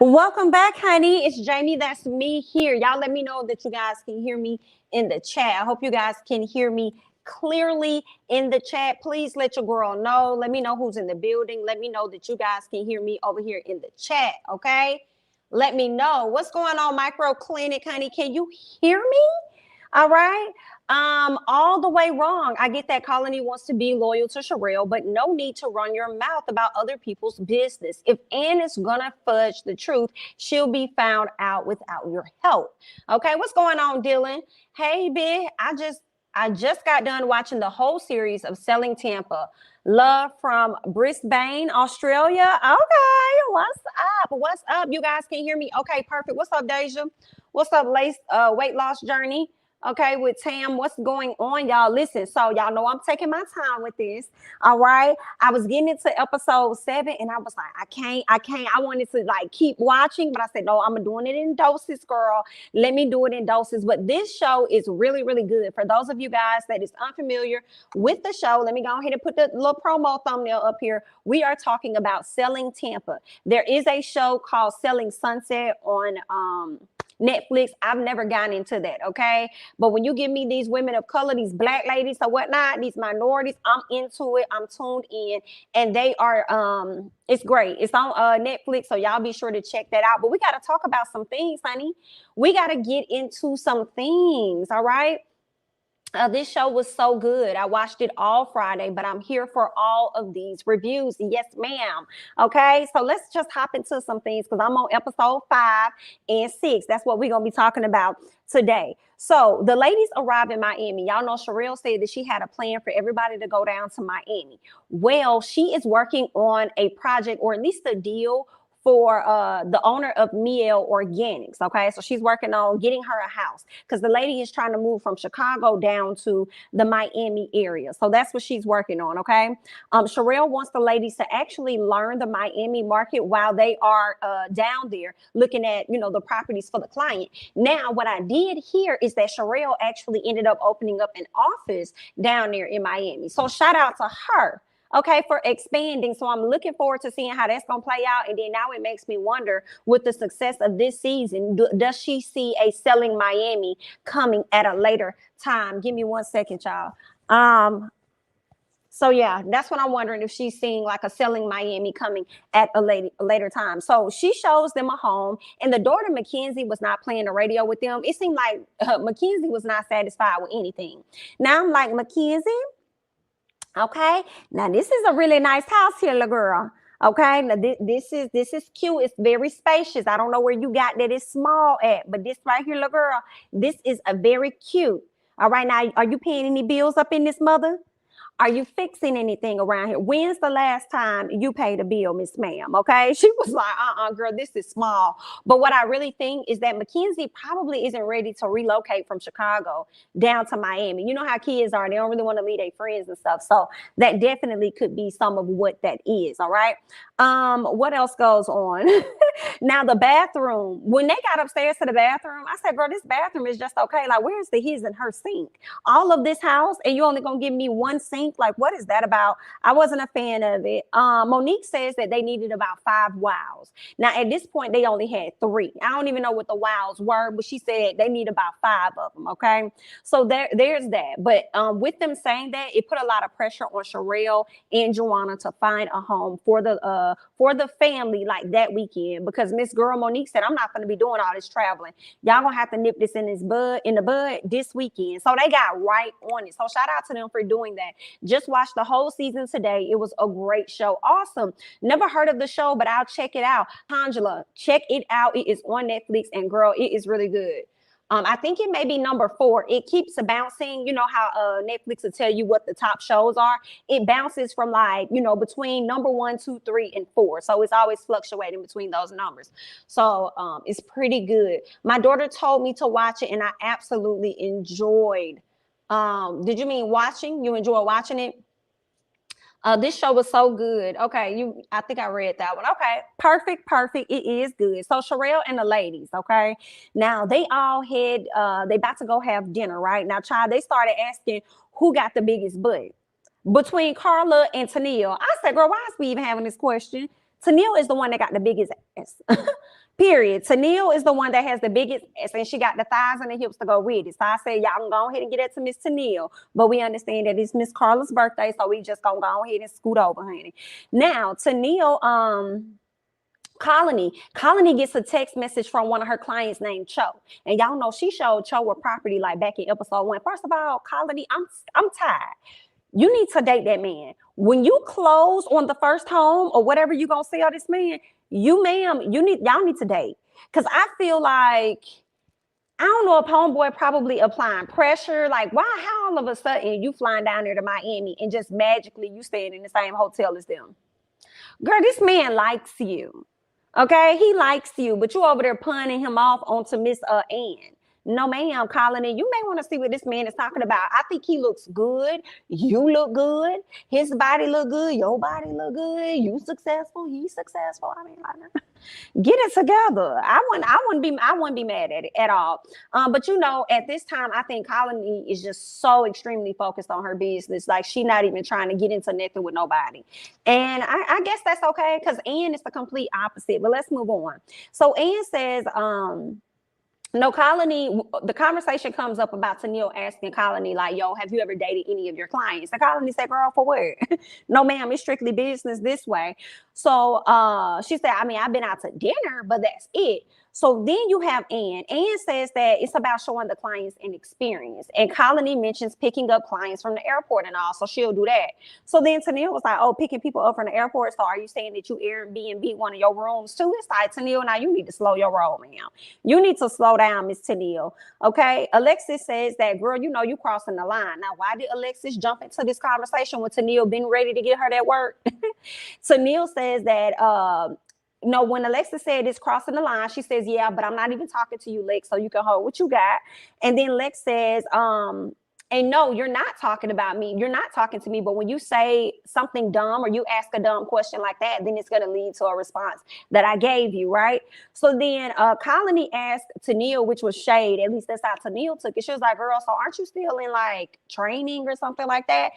Welcome back, honey. It's Jamie. That's me here. Y'all let me know that you guys can hear me in the chat. I hope you guys can hear me clearly in the chat. Please let your girl know. Let me know who's in the building. Let me know that you guys can hear me over here in the chat, okay? Let me know. What's going on, Micro Clinic, honey? Can you hear me? All right. All the way wrong. I get that Colony wants to be loyal to Sherelle, but no need to run your mouth about other people's business. If Ann is gonna fudge the truth, she'll be found out without your help. Okay, what's going on, Dylan? Hey, B, I just got done watching the whole series of Selling Tampa. Love from Brisbane, Australia. Okay, what's up? What's up? You guys can hear me? Okay, perfect. What's up, Deja? What's up, weight loss journey? Okay, with Tam, what's going on, y'all? Listen, so y'all know I'm taking my time with this. All right, I was getting into episode 7, and I was like, I can't. I wanted to like keep watching, but I said, no, I'm doing it in doses, girl. Let me do it in doses. But this show is really, really good. For those of you guys that is unfamiliar with the show, let me go ahead and put the little promo thumbnail up here. We are talking about Selling Tampa. There is a show called Selling Sunset on Netflix. I've never gotten into that, okay? But when you give me these women of color, these black ladies or whatnot, these minorities, I'm into it. I'm tuned in, and they are it's great. It's on Netflix, so y'all be sure to check that out. But we got to talk about some things, honey. We got to get into some things, all right? This show was so good. I watched it all Friday, but I'm here for all of these reviews. Yes, ma'am. Okay, so let's just hop into some things because I'm on episode 5 and 6. That's what we're going to be talking about today. So the ladies arrive in Miami. Y'all know Sherelle said that she had a plan for everybody to go down to Miami. Well, she is working on a project, or at least a deal, for the owner of Miel Organics. Okay, so she's working on getting her a house because the lady is trying to move from Chicago down to the Miami area. So that's what she's working on. Okay, Sherelle wants the ladies to actually learn the Miami market while they are down there looking at, you know, the properties for the client. Now, what I did hear is that Sherelle actually ended up opening up an office down there in Miami. So shout out to her, okay, for expanding. So I'm looking forward to seeing how that's going to play out. And then now it makes me wonder, with the success of this season, does she see a Selling Miami coming at a later time? Give me 1 second, y'all. So yeah, that's what I'm wondering, if she's seeing like a Selling Miami coming at a later time. So she shows them a home, and the daughter Mackenzie was not playing the radio with them. It seemed like Mackenzie was not satisfied with anything. Now I'm like, Mackenzie, okay, now this is a really nice house here, little girl. Okay, now this is cute. It's very spacious. I don't know where you got that it's small at, but this right here, little girl, this is a very cute. All right, now are you paying any bills up in this, mother? Are you fixing anything around here? When's the last time you paid a bill, Miss Ma'am? Okay. She was like, girl, this is small. But what I really think is that Mackenzie probably isn't ready to relocate from Chicago down to Miami. You know how kids are. They don't really want to leave their friends and stuff. So that definitely could be some of what that is. All right. What else goes on? Now, the bathroom, when they got upstairs to the bathroom, I said, girl, this bathroom is just okay. Like, where's the his and her sink? All of this house, and you only going to give me one sink? Like, what is that about? I wasn't a fan of it. Monique says that they needed about 5 wows. Now, at this point, they only had 3. I don't even know what the wows were, but she said they need about 5 of them, okay? So there's that. But with them saying that, it put a lot of pressure on Sherelle and Joanna to find a home for the family like that weekend, because Miss Girl Monique said, I'm not going to be doing all this traveling. Y'all going to have to nip this in the bud this weekend. So they got right on it. So shout out to them for doing that. Just watched the whole season today. It was a great show. Awesome. Never heard of the show, but I'll check it out. Angela, check it out. It is on Netflix, and girl, it is really good. I think it may be number 4. It keeps bouncing. You know how Netflix will tell you what the top shows are. It bounces from like, you know, between number 1, 2, 3, and 4. So it's always fluctuating between those numbers. So it's pretty good. My daughter told me to watch it, and I absolutely enjoyed. Did you mean watching? You enjoy watching it? This show was so good. Okay, I think I read that one. Okay, perfect. It is good. So Sherelle and the ladies, okay, now they all had they about to go have dinner, right? Now, child, they started asking who got the biggest butt between Carla and Tennille. I said, girl, why is we even having this question? Tennille is the one that got the biggest ass. Period. Tennille is the one that has the biggest, and she got the thighs and the hips to go with it. So I said, y'all can go ahead and get it to Miss Tennille. But we understand that it's Miss Carla's birthday, so we just gonna go ahead and scoot over, honey. Now, Tennille, Colony gets a text message from one of her clients named Cho. And y'all know she showed Cho a property like back in episode 1. First of all, Colony, I'm tired. You need to date that man. When you close on the first home or whatever you gonna sell this man, y'all need to date. Cause I feel like, I don't know if homeboy probably applying pressure. Like, why, how all of a sudden you flying down there to Miami and just magically you staying in the same hotel as them? Girl, this man likes you. Okay, he likes you, but you over there punning him off onto Miss Ann. No, ma'am, Colony, you may want to see what this man is talking about. I think he looks good. You look good. His body look good. Your body look good. You successful. He's successful. I mean, get it together. I wouldn't be mad at it at all. But you know, at this time, I think Colony is just so extremely focused on her business. Like, she not even trying to get into nothing with nobody. And I guess that's okay, because Ann is the complete opposite. But let's move on. So Ann says, no, Colony, the conversation comes up about Tennille asking Colony, like, yo, have you ever dated any of your clients? And Colony said, girl, for what? No, ma'am, it's strictly business this way. So she said, I mean, I've been out to dinner, but that's it. So then you have Ann. Ann says that it's about showing the clients an experience. And Colony mentions picking up clients from the airport and all, so she'll do that. So then Tennille was like, oh, picking people up from the airport. So are you saying that you Airbnb one of your rooms too? It's like, Tennille, now you need to slow your roll, man. You need to slow down, Miss Tennille. Okay. Alexis says that, girl, you know you crossing the line. Now, why did Alexis jump into this conversation when Tennille been ready to get her that work? Tennille says that, no, when Alexa said it's crossing the line, she says, yeah, but I'm not even talking to you, Lex, so you can hold what you got. And then Lex says, and no, you're not talking about me. You're not talking to me. But when you say something dumb or you ask a dumb question like that, then it's going to lead to a response that I gave you, right? So then Colony asked Tennille, which was shade. At least that's how Tennille took it. She was like, girl, so aren't you still in like training or something like that?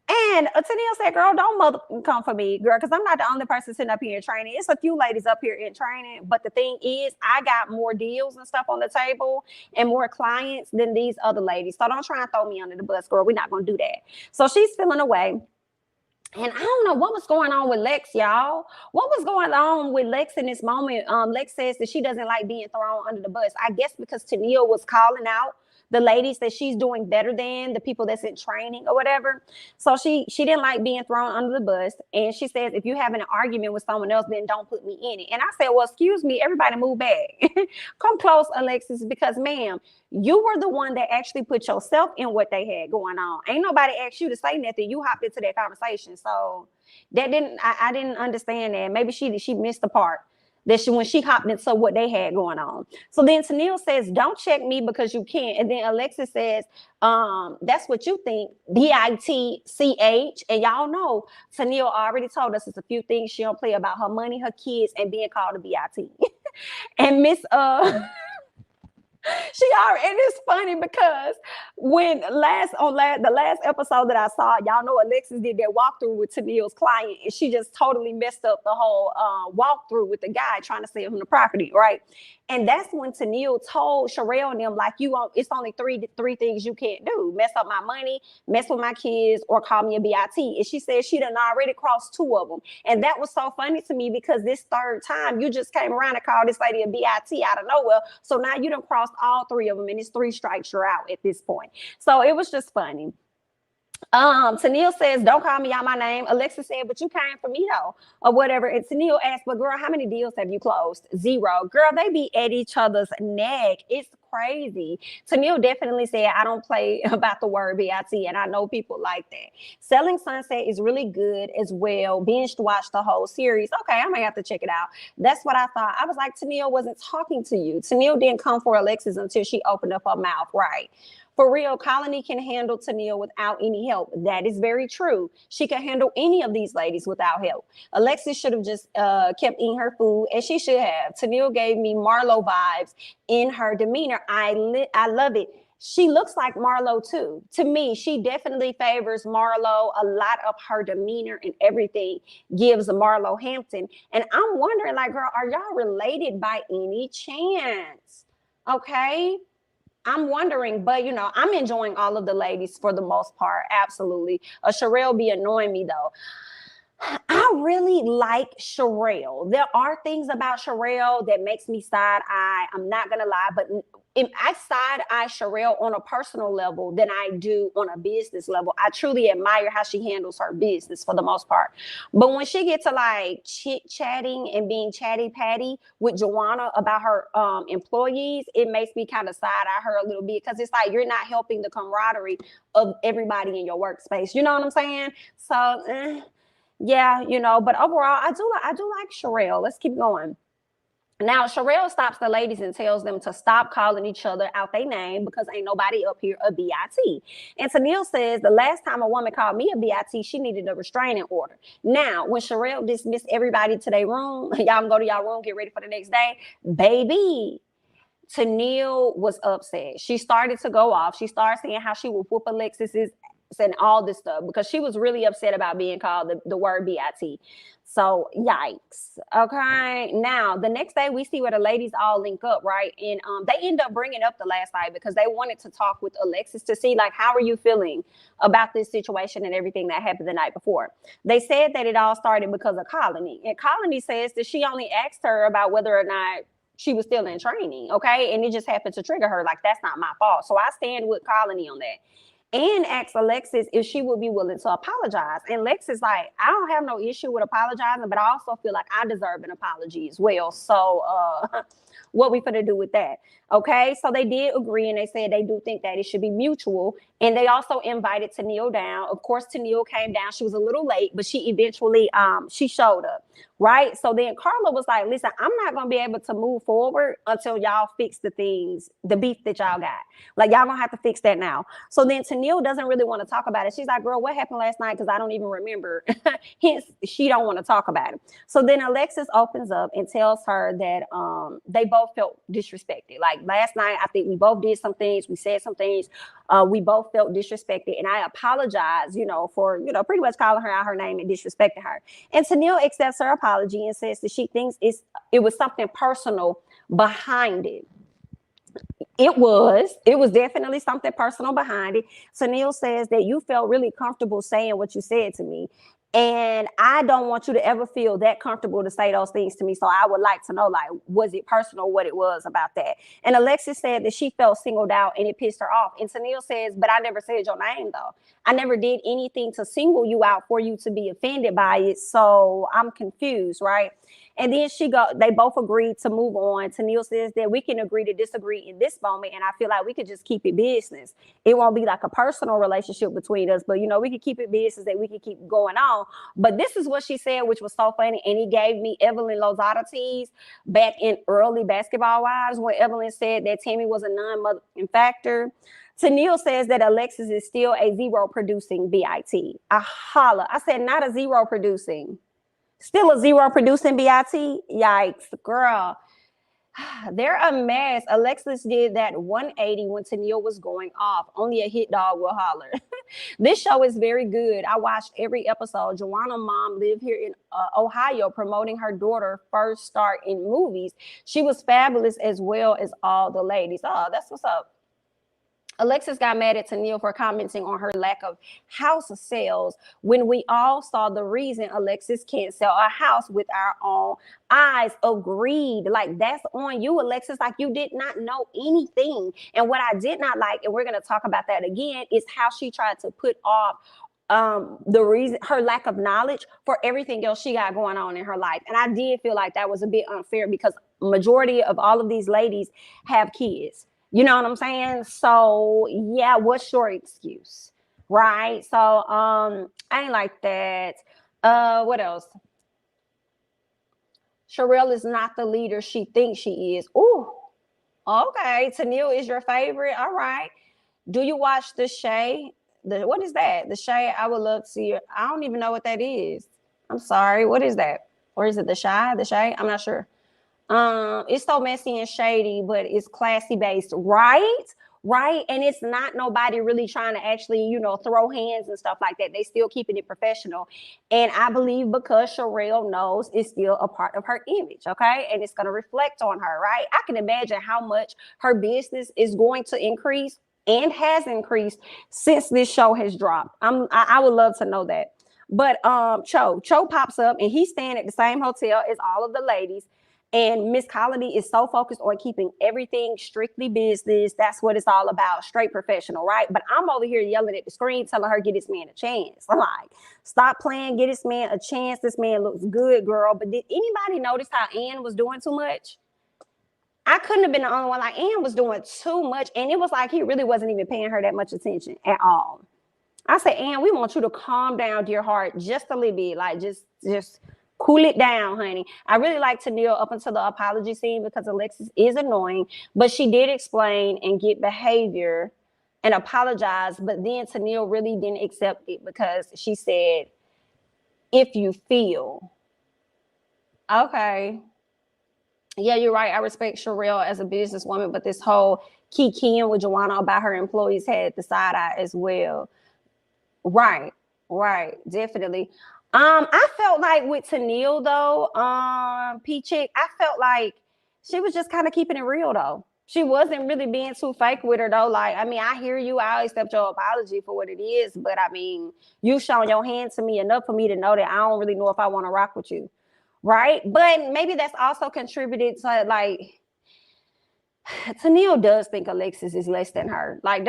And Tennille said, girl, don't mother come for me, girl, because I'm not the only person sitting up here in training. It's a few ladies up here in training. But the thing is, I got more deals and stuff on the table and more clients than these other ladies. So don't try and throw me under the bus, girl. We're not going to do that. So she's feeling away. And I don't know what was going on with Lex, y'all. What was going on with Lex in this moment? Lex says that she doesn't like being thrown under the bus. I guess because Tennille was calling out the ladies that she's doing better than, the people that's in training or whatever. So she didn't like being thrown under the bus. And she says, if you're having an argument with someone else, then don't put me in it. And I said, well, excuse me, everybody move back. Come close, Alexis, because ma'am, you were the one that actually put yourself in what they had going on. Ain't nobody asked you to say nothing. You hopped into that conversation. So that I didn't understand that. Maybe she missed the part. That when she hopped into what they had going on. So then Tennille says, don't check me because you can't. And then Alexis says, that's what you think, BITCH. And y'all know, Tennille already told us it's a few things she don't play about: her money, her kids, and being called a BIT. And Miss, she already, and it's funny because when the last episode that I saw, y'all know Alexis did that walkthrough with Tennille's client, and she just totally messed up the whole walkthrough with the guy trying to sell him the property, right? And that's when Tennille told Sherelle and them, like, it's only three things you can't do: mess up my money, mess with my kids, or call me a BIT. And she said she done already crossed 2 of them. And that was so funny to me because this third time you just came around and called this lady a BIT out of nowhere. So now you done crossed all 3 of them, and it's 3 strikes, you're out at this point. So it was just funny. Tennille says, don't call me out my name. Alexis said, but you came for me though, or whatever. And Tennille asked, but girl, how many deals have you closed? 0. Girl, they be at each other's neck. It's crazy. Tennille definitely said, I don't play about the word BIT, and I know people like that. Selling Sunset is really good as well. Binged watched the whole series. Okay, I might have to check it out. That's what I thought. I was like, Tennille wasn't talking to you. Tennille didn't come for Alexis until she opened up her mouth, right? For real, Colony can handle Tennille without any help. That is very true. She can handle any of these ladies without help. Alexis should have just kept eating her food, and she should have. Tennille gave me Marlo vibes in her demeanor. I love it. She looks like Marlo too. To me, she definitely favors Marlo. A lot of her demeanor and everything gives Marlo Hampton. And I'm wondering, like, girl, are y'all related by any chance? Okay. I'm wondering, but you know, I'm enjoying all of the ladies for the most part. Absolutely. Sherelle be annoying me though. I really like Sherelle. There are things about Sherelle that makes me side eye. I'm not gonna lie, but if I side eye Sherelle on a personal level than I do on a business level. I truly admire how she handles her business for the most part. But when she gets to like chit-chatting and being chatty-patty with Joanna about her employees, it makes me kind of side eye her a little bit because it's like you're not helping the camaraderie of everybody in your workspace. You know what I'm saying? So, yeah, you know, but overall, I do like Sherelle. Let's keep going. Now, Sherelle stops the ladies and tells them to stop calling each other out their name because ain't nobody up here a BIT. And Tennille says the last time a woman called me a BIT, she needed a restraining order. Now, when Sherelle dismissed everybody to their room, y'all can go to y'all room, get ready for the next day, baby. Tennille was upset. She started to go off. She started saying how she would whoop Alexis's and all this stuff because she was really upset about being called the word BIT. So yikes. Okay. Now the next day we see where the ladies all link up, right? And they end up bringing up the last night because they wanted to talk with Alexis to see like, how are you feeling about this situation and everything that happened the night before? They said that it all started because of Colony, and Colony says that she only asked her about whether or not she was still in training. Okay. And it just happened to trigger her. Like, that's not my fault. So I stand with Colony on that. And asked Alexis if she would be willing to apologize. And Lex is like, I don't have no issue with apologizing, but I also feel like I deserve an apology as well. So what we finna do with that? Okay, so they did agree, and they said they do think that it should be mutual. And they also invited Tennille down. Of course, Tennille came down. She was a little late, but she eventually she showed up, right? So then Carla was like, listen, I'm not gonna be able to move forward until y'all fix the things, the beef that y'all got. Like, y'all gonna have to fix that now. So then Tennille doesn't really want to talk about it. She's like, girl, what happened last night? Because I don't even remember. Hence, she don't want to talk about it. So then Alexis opens up and tells her that they both felt disrespected. Like, last night, I think we both did some things. We said some things. We both felt disrespected. And I apologize, you know, for, you know, pretty much calling her out her name and disrespecting her. And Tennille accepts her apology and says that she thinks it was something personal behind it. It was definitely something personal behind it. Tennille says that you felt really comfortable saying what you said to me. And I don't want you to ever feel that comfortable to say those things to me. So I would like to know, like, was it personal, what it was about that? And Alexis said that she felt singled out and it pissed her off. And Tennille says, but I never said your name, though. I never did anything to single you out for you to be offended by it. So I'm confused, right? And then they both agreed to move on. Tennille says that we can agree to disagree in this moment. And I feel like we could just keep it business. It won't be like a personal relationship between us, but, you know, we could keep it business, that we could keep going on. But this is what she said, which was so funny. And he gave me Evelyn Lozada tease back in early Basketball Wives when Evelyn said that Tammy was a non-mother factor. Tennille says that Alexis is still a zero producing BIT. I holla. I said, not a zero producing. Still a zero producing BIT? Yikes, girl. They're a mess. Alexis did that 180 when Tennille was going off. Only a hit dog will holler. This show is very good. I watched every episode. Joanna's mom lived here in Ohio promoting her daughter's first start in movies. She was fabulous as well as all the ladies. Oh, that's what's up. Alexis got mad at Tennille for commenting on her lack of house sales when we all saw the reason Alexis can't sell a house with our own eyes. Agreed. Like, that's on you, Alexis. Like, you did not know anything. And what I did not like, and we're going to talk about that again, is how she tried to put off the reason, her lack of knowledge for everything else she got going on in her life. And I did feel like that was a bit unfair because majority of all of these ladies have kids. You know what I'm saying? So yeah, what's your excuse? Right? So I ain't like that. What else? Sherelle is not the leader she thinks she is. Ooh, okay. Tennille is your favorite. All right. Do you watch The Shay? What is that? The Shay, I would love to see it. I don't even know what that is. I'm sorry. What is that? Or is it The Shy? The Shay? I'm not sure. It's so messy and shady, but it's classy based, right? right? And it's not nobody really trying to actually, you know, throw hands and stuff like that. They still keeping it professional. And I believe because Sherelle knows it's still a part of her image, okay? And it's going to reflect on her, right? I can imagine how much her business is going to increase and has increased since this show has dropped. I would love to know that. But Cho pops up and he's staying at the same hotel as all of the ladies. And Miss Colony is so focused on keeping everything strictly business. That's what it's all about, straight professional, right? But I'm over here yelling at the screen, telling her, get this man a chance. I'm like, stop playing, get this man a chance. This man looks good, girl. But did anybody notice how Ann was doing too much? I couldn't have been the only one. Like, Ann was doing too much. And it was like he really wasn't even paying her that much attention at all. I said, Ann, we want you to calm down, dear heart, just a little bit. Like, just cool it down, honey. I really like Tenille up until the apology scene because Alexis is annoying, but she did explain and get behavior and apologize. But then Tenille really didn't accept it because she said, if you feel. Okay. Yeah, you're right. I respect Sherelle as a businesswoman, but this whole kikiing with Joanna about her employees had the side eye as well. Right, definitely. I felt like with Tenille though, P-Chick, I felt like she was just kind of keeping it real though. She wasn't really being too fake with her though. Like, I mean, I hear you. I accept your apology for what it is, but I mean, you've shown your hand to me enough for me to know that I don't really know if I want to rock with you, right? But maybe that's also contributed to like, Tenille does think Alexis is less than her. Like,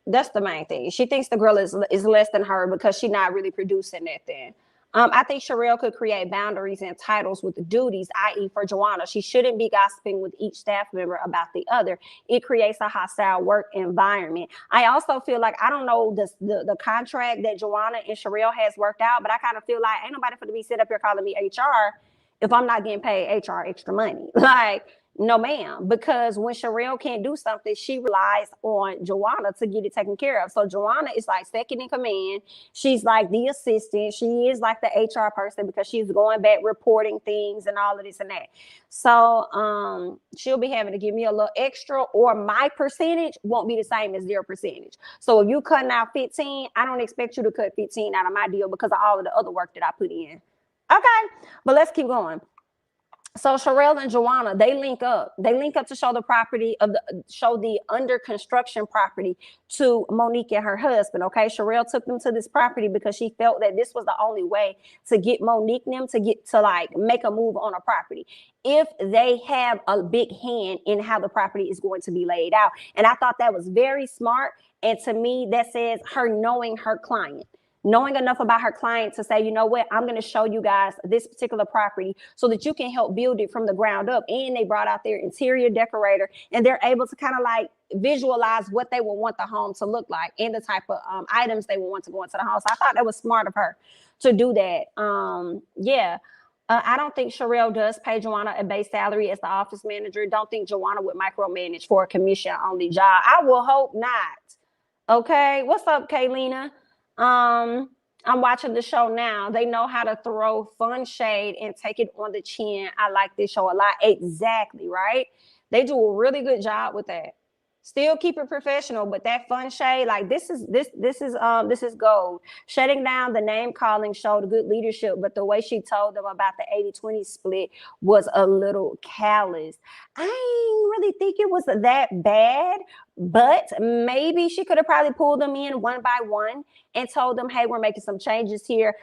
that's the main thing. She thinks the girl is less than her because she's not really producing that thing. I think Sherelle could create boundaries and titles with the duties, i.e. for Joanna. She shouldn't be gossiping with each staff member about the other. It creates a hostile work environment. I also feel like, I don't know the contract that Joanna and Sherelle has worked out, but I kind of feel like ain't nobody for to be set up here calling me HR if I'm not getting paid HR extra money. Like, no, ma'am, because when Sherelle can't do something, she relies on Joanna to get it taken care of. So Joanna is like second in command. She's like the assistant. She is like the HR person because she's going back reporting things and all of this and that. So she'll be having to give me a little extra, or my percentage won't be the same as their percentage. So if you cutting out 15, I don't expect you to cut 15 out of my deal because of all of the other work that I put in. Okay, but let's keep going. So Sherelle and Joanna, they link up. They link up to show the property show the under construction property to Monique and her husband. Okay, Sherelle took them to this property because she felt that this was the only way to get Monique and them to like make a move on a property if they have a big hand in how the property is going to be laid out. And I thought that was very smart. And to me, that says her knowing her client. Knowing enough about her client to say, you know what, I'm going to show you guys this particular property so that you can help build it from the ground up. And they brought out their interior decorator and they're able to kind of like visualize what they would want the home to look like and the type of items they would want to go into the house. I thought that was smart of her to do that. I don't think Sherelle does pay Joanna a base salary as the office manager. Don't think Joanna would micromanage for a commission-only job. I will hope not. Okay, what's up, Kaylina? I'm watching the show now. They know how to throw fun shade and take it on the chin. I like this show a lot. Exactly, right? They do a really good job with that. Still keep it professional, but that fun shade, like this is gold. Shutting down the name calling showed good leadership, but the way she told them about the 80-20 split was a little callous. I didn't really think it was that bad, but maybe she could have probably pulled them in one by one and told them, hey, we're making some changes here.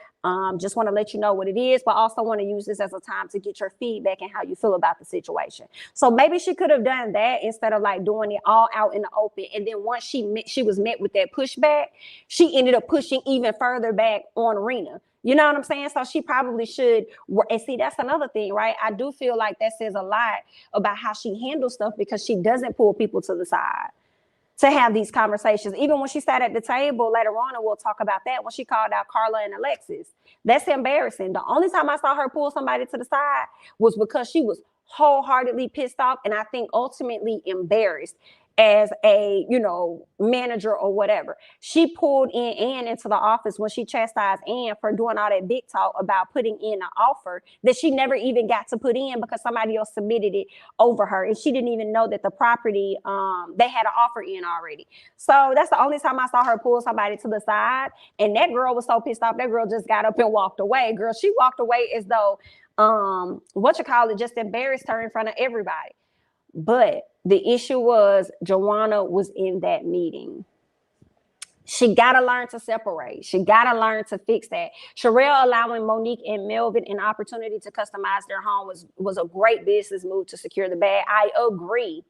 Just want to let you know what it is, but also want to use this as a time to get your feedback and how you feel about the situation. So maybe she could have done that instead of like doing it all out in the open. And then once she was met with that pushback, she ended up pushing even further back on Rena. You know what I'm saying? So she probably should. And see, that's another thing, right? I do feel like that says a lot about how she handles stuff because she doesn't pull people to the side to have these conversations. Even when she sat at the table later on, and we'll talk about that, when she called out Carla and Alexis. That's embarrassing. The only time I saw her pull somebody to the side was because she was wholeheartedly pissed off and I think ultimately embarrassed as a, manager or whatever. She pulled in Ann into the office when she chastised Ann for doing all that big talk about putting in an offer that she never even got to put in because somebody else submitted it over her. And she didn't even know that the property, they had an offer in already. So that's the only time I saw her pull somebody to the side. And that girl was so pissed off. That girl just got up and walked away. Girl, she walked away as though, just embarrassed her in front of everybody. But the issue was Joanna was in that meeting. She got to learn to separate. She got to learn to fix that. Sherelle allowing Monique and Melvin an opportunity to customize their home was a great business move to secure the bag. I agree.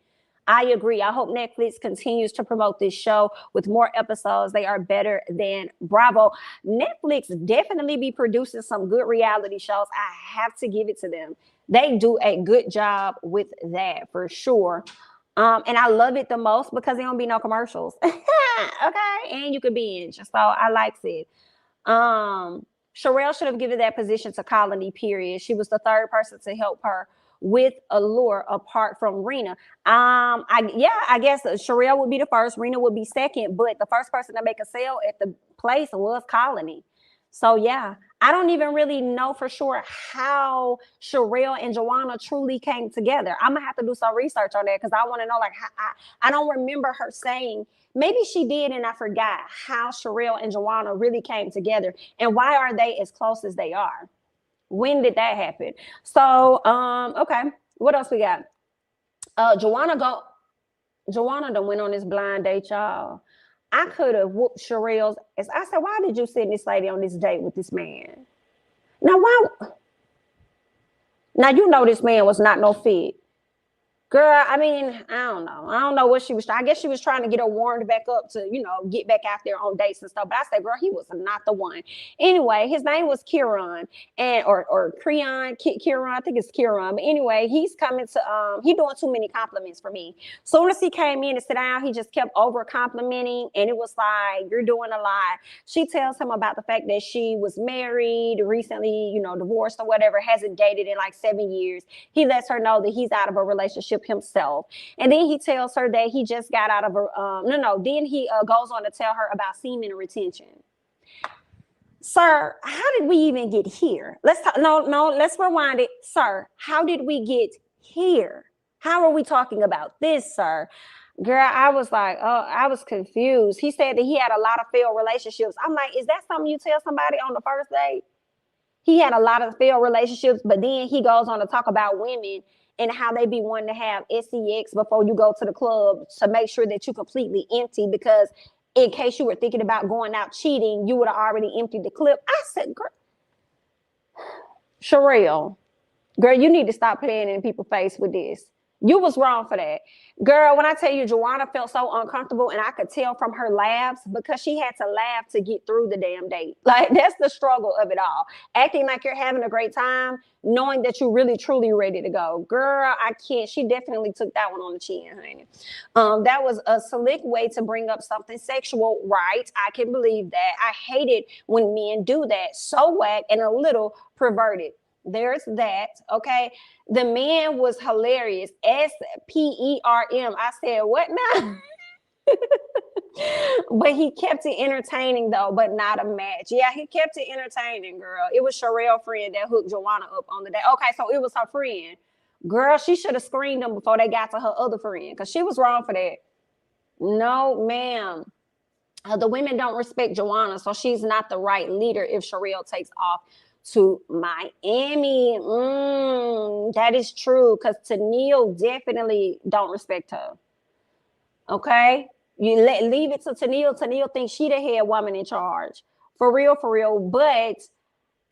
I hope Netflix continues to promote this show with more episodes. They are better than Bravo. Netflix definitely be producing some good reality shows. I have to give it to them. They do a good job with that for sure. And I love it the most because there don't be no commercials. Okay. And you could binge. So I like it. Sherelle should have given that position to Colony, period. She was the third person to help her with Allure apart from Rena. I guess Sherelle would be the first, Rena would be second, but the first person to make a sale at the place was Colony. So yeah, I don't even really know for sure how Sherelle and Joanna truly came together. I'm gonna have to do some research on that because I want to know, like, I don't remember her saying, maybe she did and I forgot how Sherelle and Joanna really came together and why are they as close as they are? When did that happen? So, okay, what else we got? Joanna done went on this blind date, y'all. I could have whooped Sherelle's ass. I said, why did you send this lady on this date with this man? Now, this man was not no fit. Girl, I mean, I don't know. I don't know what she was. I guess she was trying to get her warmed back up to, get back out there on dates and stuff. But I said, girl, he was not the one. Anyway, his name was Kieran or Kieran. I think it's Kieran. But anyway, he's coming to, he doing too many compliments for me. Soon as he came in to sit down, he just kept over complimenting. And it was like, you're doing a lot. She tells him about the fact that she was married recently, divorced or whatever, hasn't dated in like 7 years. He lets her know that he's out of a relationship himself, and then he tells her that he just got out of a then he goes on to tell her about semen retention. Sir, how did we even get here? Let's rewind it. Sir, how did we get here? How are we talking about this, sir? Girl, I was like, I was confused. He said that he had a lot of failed relationships. I'm like, is that something you tell somebody on the first date? He had a lot of failed relationships, but then he goes on to talk about women and how they be wanting to have sex before you go to the club to make sure that you're completely empty, because in case you were thinking about going out cheating, you would have already emptied the clip. I said, girl, Sherelle, girl, you need to stop playing in people's face with this. You was wrong for that. Girl, when I tell you, Joanna felt so uncomfortable, and I could tell from her laughs because she had to laugh to get through the damn date. Like, that's the struggle of it all. Acting like you're having a great time, knowing that you're really, truly ready to go. Girl, I can't. She definitely took that one on the chin, honey. That was a slick way to bring up something sexual, right? I can believe that. I hate it when men do that. So whack and a little perverted. There's that. Okay. The man was hilarious. SPERM. I said, what now? But he kept it entertaining though, but not a match. Yeah, he kept it entertaining, girl. It was Sherelle's friend that hooked Joanna up on the day. Okay, so it was her friend. Girl, she should have screened them before they got to her other friend, because she was wrong for that. No, ma'am. The women don't respect Joanna, so she's not the right leader if Sherelle takes off to Miami. That is true, because Tennille definitely don't respect her. Okay, leave it to Tennille. Tennille thinks she the head woman in charge, for real. But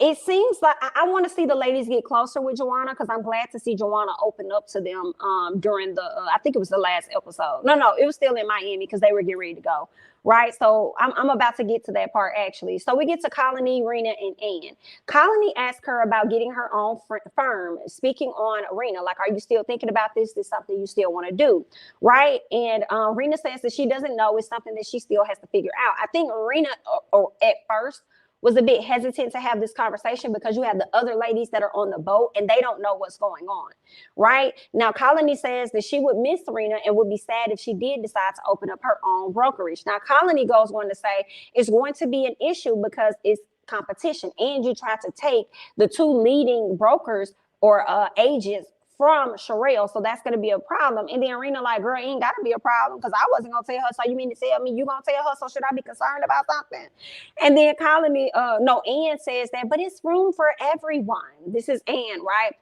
it seems like I want to see the ladies get closer with Joanna, because I'm glad to see Joanna open up to them during the I think it was the last episode. No, it was still in Miami because they were getting ready to go. Right, so I'm about to get to that part actually. So we get to Colony, Rena, and Ann. Colony asked her about getting her own firm. Speaking on Rena, like, are you still thinking about this? This is something you still want to do, right? And Rena says that she doesn't know. It's something that she still has to figure out. I think Rena, or at first, was a bit hesitant to have this conversation because you have the other ladies that are on the boat and they don't know what's going on, right? Now, Colony says that she would miss Serena and would be sad if she did decide to open up her own brokerage. Now, Colony goes on to say it's going to be an issue because it's competition and you try to take the two leading brokers or agents from Sherelle, so that's going to be a problem. And then Rena like, girl, it ain't got to be a problem because I wasn't going to tell her. So you mean to tell me you going to tell her? So should I be concerned about something? And then Colony, Ann says that, but it's room for everyone. This is Ann, right?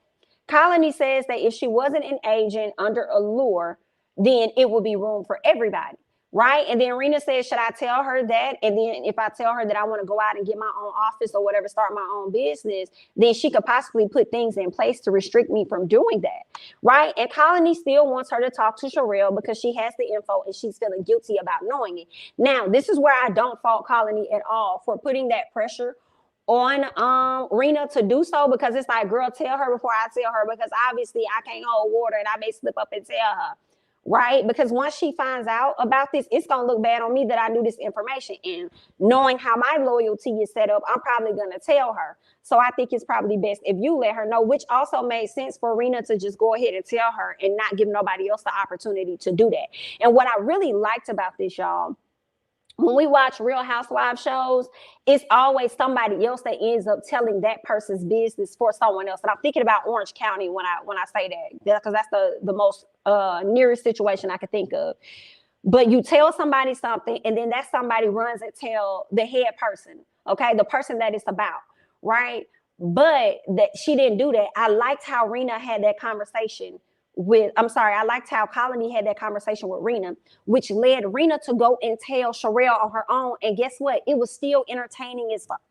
Colony says that if she wasn't an agent under Allure, then it would be room for everybody. Right. And then Rena says, should I tell her that? And then if I tell her that I want to go out and get my own office or whatever, start my own business, then she could possibly put things in place to restrict me from doing that. Right. And Colony still wants her to talk to Sherelle because she has the info and she's feeling guilty about knowing it. Now, this is where I don't fault Colony at all for putting that pressure on Rena to do so, because it's like, girl, tell her before I tell her, because obviously I can't hold water and I may slip up and tell her. Right? Because once she finds out about this, it's going to look bad on me that I knew this information. And knowing how my loyalty is set up, I'm probably going to tell her. So I think it's probably best if you let her know, which also made sense for Rena to just go ahead and tell her and not give nobody else the opportunity to do that. And what I really liked about this, y'all, when we watch Real Housewives shows, it's always somebody else that ends up telling that person's business for someone else. And I'm thinking about Orange County when I say that, because that's the most nearest situation I could think of. But you tell somebody something, and then that somebody runs and tell the head person, okay, the person that it's about, right? But that she didn't do that. I liked how Rena had that conversation I liked how Colony had that conversation with Rena, which led Rena to go and tell Sherelle on her own. And guess what? It was still entertaining as fuck.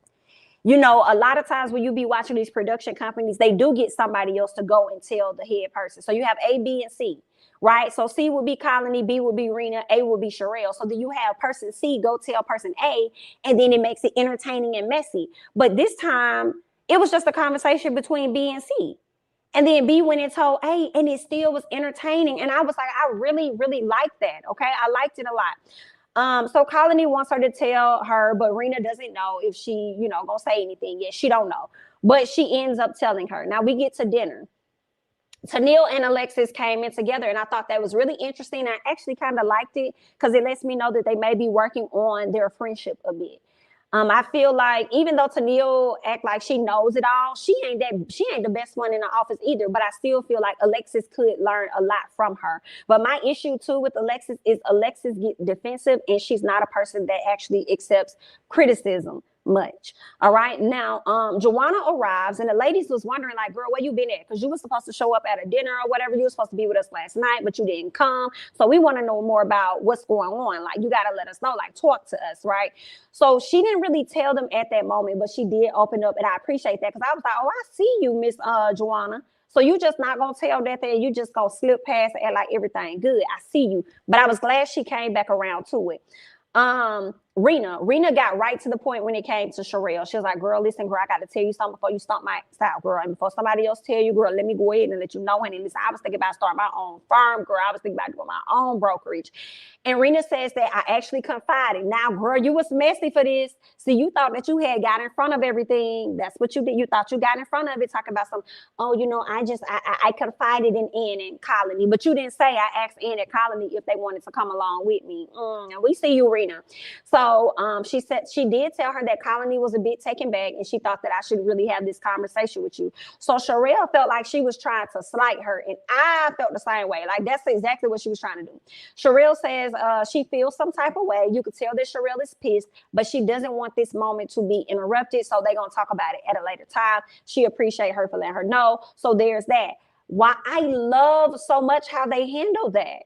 You know, a lot of times when you be watching these production companies, they do get somebody else to go and tell the head person. So you have A, B, and C, right? So C would be Colony, B would be Rena, A would be Sherelle. So then you have person C go tell person A, and then it makes it entertaining and messy. But this time, it was just a conversation between B and C. And then B went and told A, and it still was entertaining. And I was like, I really, really liked that. Okay, I liked it a lot. So Colony wants her to tell her, but Rena doesn't know if she, gonna say anything yet. She don't know. But she ends up telling her. Now we get to dinner. Tennille and Alexis came in together, and I thought that was really interesting. I actually kind of liked it because it lets me know that they may be working on their friendship a bit. I feel like even though Tennille act like she knows it all, she ain't the best one in the office either. But I still feel like Alexis could learn a lot from her. But my issue too with Alexis is Alexis get defensive, and she's not a person that actually accepts criticism much. All right. Now, Joanna arrives, and the ladies was wondering, like, girl, where you been at? Because you were supposed to show up at a dinner or whatever. You were supposed to be with us last night, but you didn't come. So we want to know more about what's going on. Like, you got to let us know, like, talk to us, right? So she didn't really tell them at that moment, but she did open up, and I appreciate that, because I was like, oh, I see you, Miss Joanna. So you just not going to tell that thing. You just going to slip past and act like everything good. I see you. But I was glad she came back around to it. Rena got right to the point when it came to Sherelle. She was like, girl, listen, girl, I got to tell you something before you stomp my style, girl. And before somebody else tell you, girl, let me go ahead and let you know. And listen, I was thinking about starting my own firm, girl. I was thinking about doing my own brokerage. And Rena says that I actually confided. Now, girl, you was messy for this. See, you thought that you had got in front of everything. That's what you did. You thought you got in front of it, talking about some, I confided in Ann and Colony. But you didn't say I asked Ann and Colony if they wanted to come along with me. And we see you, Rena. So she said she did tell her that Colony was a bit taken back, and she thought that I should really have this conversation with you. So Sherelle felt like she was trying to slight her, and I felt the same way. Like, that's exactly what she was trying to do. Sherelle says she feels some type of way. You could tell that Sherelle is pissed, but she doesn't want this moment to be interrupted. So they're going to talk about it at a later time. She appreciates her for letting her know. So there's that. Why I love so much how they handle that.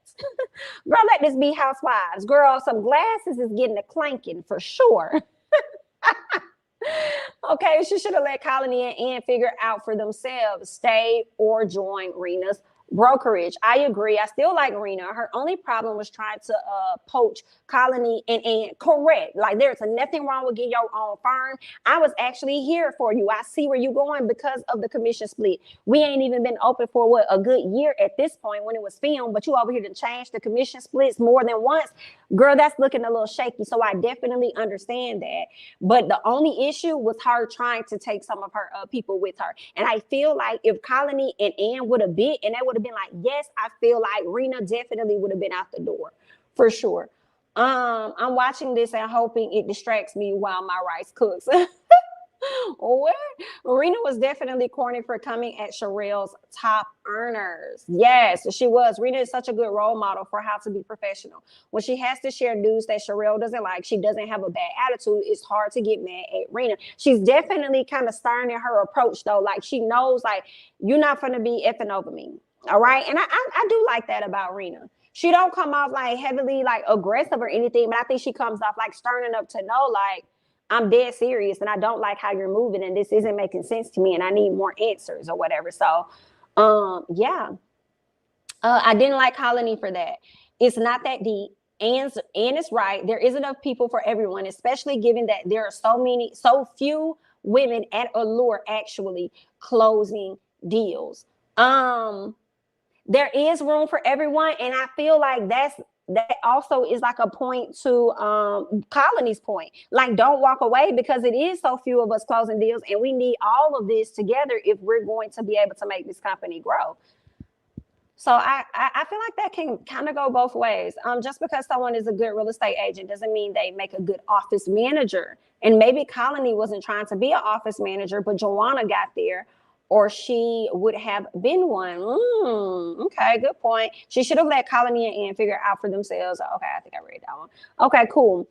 Girl, let this be Housewives. Girl, some glasses is getting a clanking for sure. Okay, she should have let Colony and Ann figure out for themselves, stay or join Rena's Brokerage. I agree. I still like Rena. Her only problem was trying to poach Colony and correct. Like there's nothing wrong with getting your own firm. I was actually here for you. I see where you're going because of the commission split. We ain't even been open for what, a good year at this point when it was filmed, but you over here to change the commission splits more than once. Girl, that's looking a little shaky. So I definitely understand that. But the only issue was her trying to take some of her people with her. And I feel like if Colony and Ann would have been, and they would have been like, yes, I feel like Rena definitely would have been out the door for sure. I'm watching this and hoping it distracts me while my rice cooks. What? Rena was definitely corny for coming at Sherelle's top earners. Yes, she was. Rena is such a good role model for how to be professional. When she has to share news that Sherelle doesn't like, she doesn't have a bad attitude, it's hard to get mad at Rena. She's definitely kind of stern in her approach, though. Like, she knows, like, you're not going to be effing over me. All right? And I do like that about Rena. She don't come off, like, heavily, like, aggressive or anything, but I think she comes off, like, stern enough to know, like, I'm dead serious and I don't like how you're moving and this isn't making sense to me and I need more answers or whatever. So, yeah. I didn't like Colony for that. It's not that deep. And it's right. There is enough people for everyone, especially given that there are so few women at Allure actually closing deals. There is room for everyone. And I feel like that also is like a point to Colony's point. Like, don't walk away because it is so few of us closing deals and we need all of this together if we're going to be able to make this company grow. So I feel like that can kind of go both ways. Just because someone is a good real estate agent doesn't mean they make a good office manager. And maybe Colony wasn't trying to be an office manager, but Joanna got there, or she would have been one. Okay, good point. She should have let Colony and Ann figure out for themselves. Okay, I think I read that one. Okay, cool.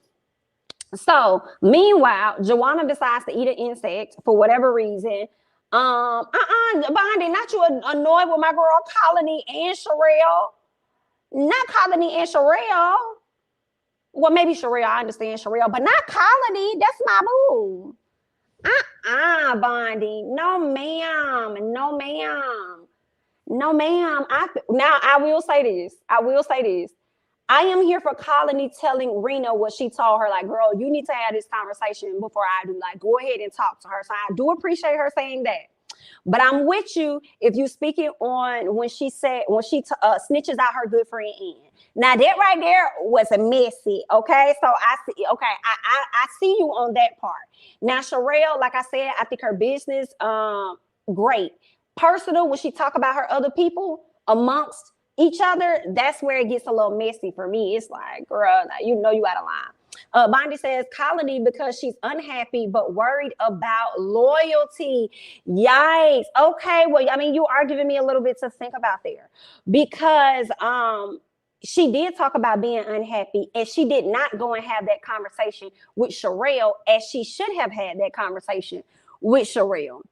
So meanwhile, Joanna decides to eat an insect for whatever reason. Bondi, not you annoyed with my girl Colony and Sherelle. Not Colony and Sherelle. Well, maybe Sherelle, I understand Sherelle, but not Colony. That's my boo. Bondi. No, ma'am. No, ma'am. No, ma'am. Now I will say this. I am here for Colony telling Rena what she told her. Like, girl, you need to have this conversation before I do. Like, go ahead and talk to her. So I do appreciate her saying that. But I'm with you if you speaking on when she snitches out her good friend Ann. Now that right there was a messy, okay? So I see you on that part. Now Sherelle, like I said, I think her business, great. Personal, when she talk about her other people amongst each other, that's where it gets a little messy for me. It's like, girl, you know you out of line. Bondi says Colony because she's unhappy but worried about loyalty. Yikes. Okay, well, I mean, you are giving me a little bit to think about there because she did talk about being unhappy and she did not go and have that conversation with Sherelle as she should have had that conversation with Sherelle.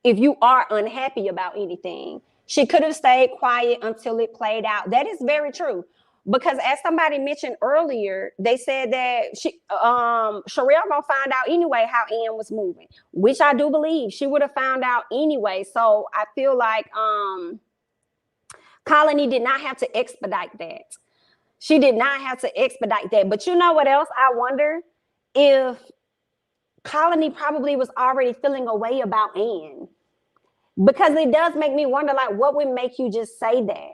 If you are unhappy about anything, she could have stayed quiet until it played out. That is very true. Because as somebody mentioned earlier, they said that Sherelle gonna find out anyway how Ann was moving, which I do believe she would have found out anyway. So I feel like Colony did not have to expedite that. She did not have to expedite that. But you know what else? I wonder if Colony probably was already feeling a way about Ann. Because it does make me wonder, like, what would make you just say that?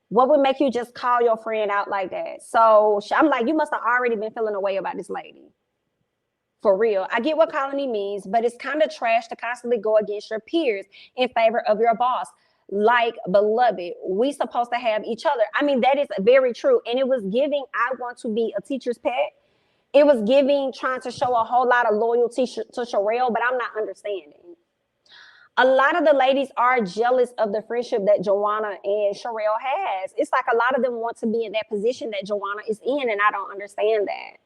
What would make you just call your friend out like that? So I'm like, you must have already been feeling a way about this lady. For real. I get what Colony means, but it's kind of trash to constantly go against your peers in favor of your boss. Like, beloved, we supposed to have each other. I mean, that is very true. And it was giving, I want to be a teacher's pet. It was giving, trying to show a whole lot of loyalty to Sherelle, but I'm not understanding. A lot of the ladies are jealous of the friendship that Joanna and Sherelle has. It's like a lot of them want to be in that position that Joanna is in, and I don't understand that.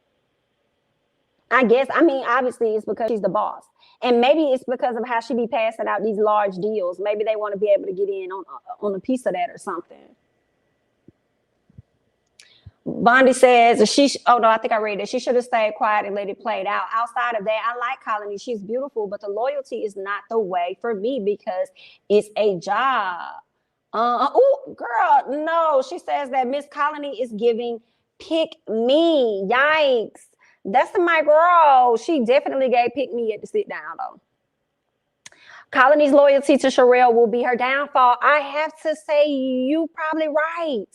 I guess, I mean, obviously it's because she's the boss. And maybe it's because of how she be passing out these large deals. Maybe they want to be able to get in on a piece of that or something. Bondi says, I think I read it. She should have stayed quiet and let it play out. Outside of that, I like Colony. She's beautiful, but the loyalty is not the way for me because it's a job. Oh, girl, no. She says that Miss Colony is giving pick me. Yikes. That's my girl. She definitely gave pick me at the sit down though. Colony's loyalty to Sherelle will be her downfall. I have to say, you probably right.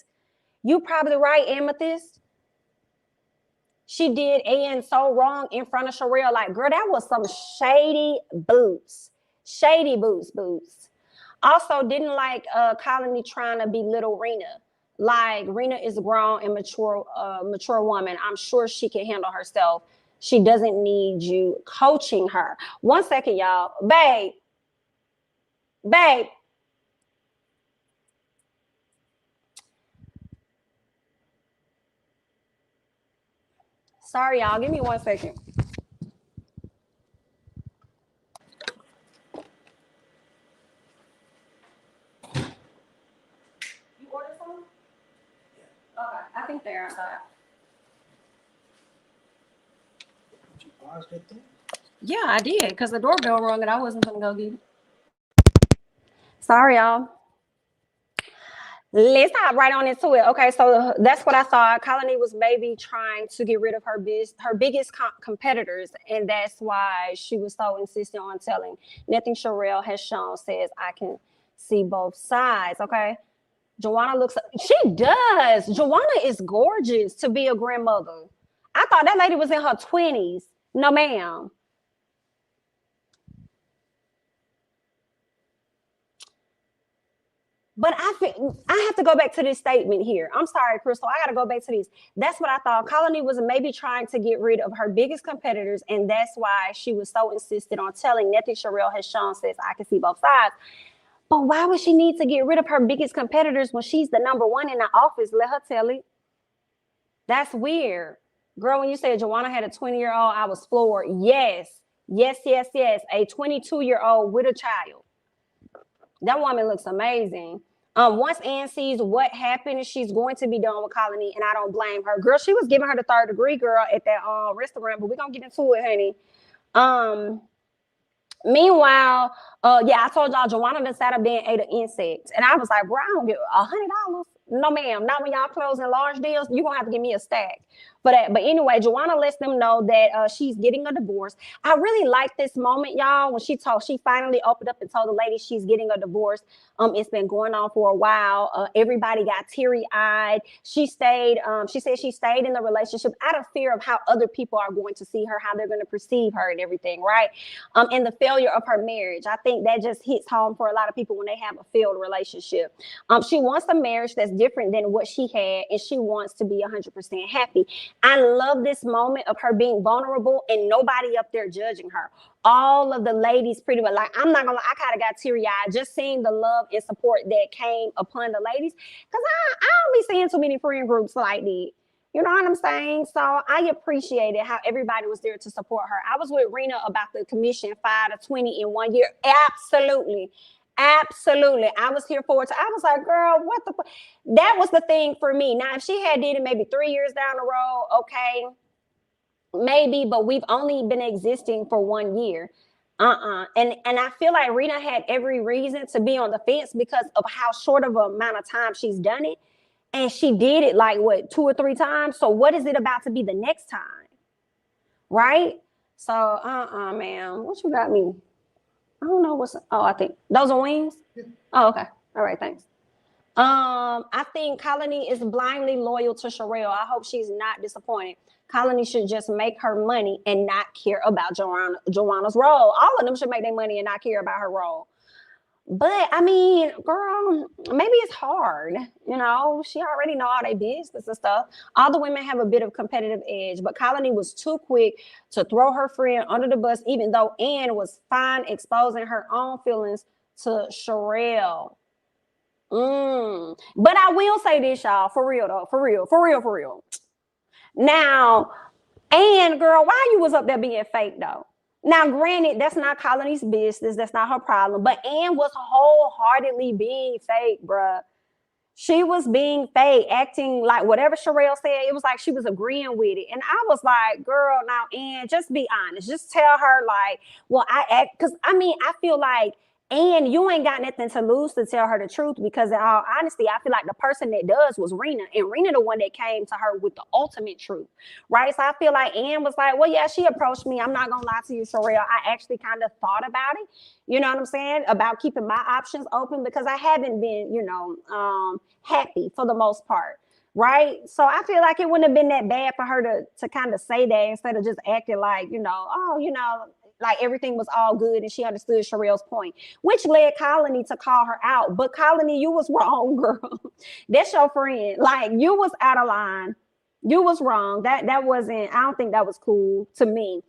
You probably right, Amethyst. She did Ann so wrong in front of Sherelle. Like, girl, that was some shady boots. Shady boots. Also, didn't like Colony trying to belittle Rena. Like, Rena is a grown and mature woman. I'm sure she can handle herself. She doesn't need you coaching her. 1 second, y'all. Babe. Sorry, y'all. Give me 1 second. You ordered some? Yeah. Okay. I think they're outside. Did you pause that thing? Yeah, I did, because the doorbell rung and I wasn't going to go get it. Sorry, y'all. Let's hop right on into it. Okay, so that's what I thought. Colony was maybe trying to get rid of her biggest competitors, and that's why she was so insistent on telling. Nothing Sherelle has shown says I can see both sides. Okay, Joanna she does. Joanna is gorgeous to be a grandmother. I thought that lady was in her 20s. No, ma'am. But I have to go back to this statement here. I'm sorry, Crystal. I got to go back to this. That's what I thought. Colony was maybe trying to get rid of her biggest competitors, and that's why she was so insistent on telling. Nothing Sherelle has shown says I can see both sides. But why would she need to get rid of her biggest competitors when she's the number one in the office? Let her tell it. That's weird. Girl, when you said Joanna had a 20-year-old, I was floored. Yes. A 22-year-old with a child. That woman looks amazing. Once Ann sees what happened, she's going to be done with Colony, and I don't blame her. Girl, she was giving her the 3rd degree, girl, at that restaurant, but we're going to get into it, honey. Meanwhile, yeah, I told y'all Joanna done sat up there and ate an insect. And I was like, bro, I don't get $100. No, ma'am. Not when y'all closing large deals. You're going to have to give me a stack for that. But anyway, Joanna lets them know that she's getting a divorce. I really like this moment, y'all, when she finally opened up and told the lady she's getting a divorce. It's been going on for a while. Everybody got teary-eyed. She said she stayed in the relationship out of fear of how other people are going to see her, how they're going to perceive her and everything, right? And the failure of her marriage. I think that just hits home for a lot of people when they have a failed relationship. She wants a marriage that's different than what she had, and she wants to be 100% happy. I love this moment of her being vulnerable and nobody up there judging her. All of the ladies pretty much, like, I'm not gonna lie, I kind of got teary-eyed just seeing the love and support that came upon the ladies, because I don't be seeing too many friend groups like that. You know what I'm saying? So I appreciated how everybody was there to support her. I was with Rena about the commission 5 to 20 in 1 year. Absolutely. I was here for it. I was like, girl, what the fuck? That was the thing for me. Now, if she had did it maybe 3 years down the road, okay, maybe, but we've only been existing for 1 year. And I feel like Rena had every reason to be on the fence because of how short of an amount of time she's done it. And she did it like, what, 2 or 3 times? So what is it about to be the next time? Right? So, man, what you got me? I don't know I think those are wings. Oh, okay. All right, thanks. I think Colony is blindly loyal to Sherelle. I hope she's not disappointed. Colony should just make her money and not care about Joanna's role. All of them should make their money and not care about her role. But I mean, girl, maybe it's hard. You know, she already know all their business and stuff. All the women have a bit of competitive edge, but Colony was too quick to throw her friend under the bus, even though Ann was fine exposing her own feelings to Sherelle. But I will say this, y'all, for real though, for real. Now, Ann, girl, why you was up there being fake though? Now, granted, that's not Colony's business. That's not her problem. But Ann was wholeheartedly being fake, bruh. She was being fake, acting like whatever Sherelle said, it was like she was agreeing with it. And I was like, girl, now, Ann, just be honest. Just tell her like, well, because I mean, I feel like And you ain't got nothing to lose to tell her the truth, because in all honesty, I feel like the person that does was Rena, and Rena the one that came to her with the ultimate truth, right? So I feel like Ann was like, well, yeah, she approached me. I'm not gonna lie to you, Sherelle. I actually kind of thought about it, you know what I'm saying, about keeping my options open, because I haven't been, happy for the most part, right? So I feel like it wouldn't have been that bad for her to kind of say that, instead of just acting like, like everything was all good and she understood Sherelle's point, which led Colony to call her out. But Colony, you was wrong, girl. That's your friend. Like, you was out of line. You was wrong. That wasn't, I don't think that was cool to me.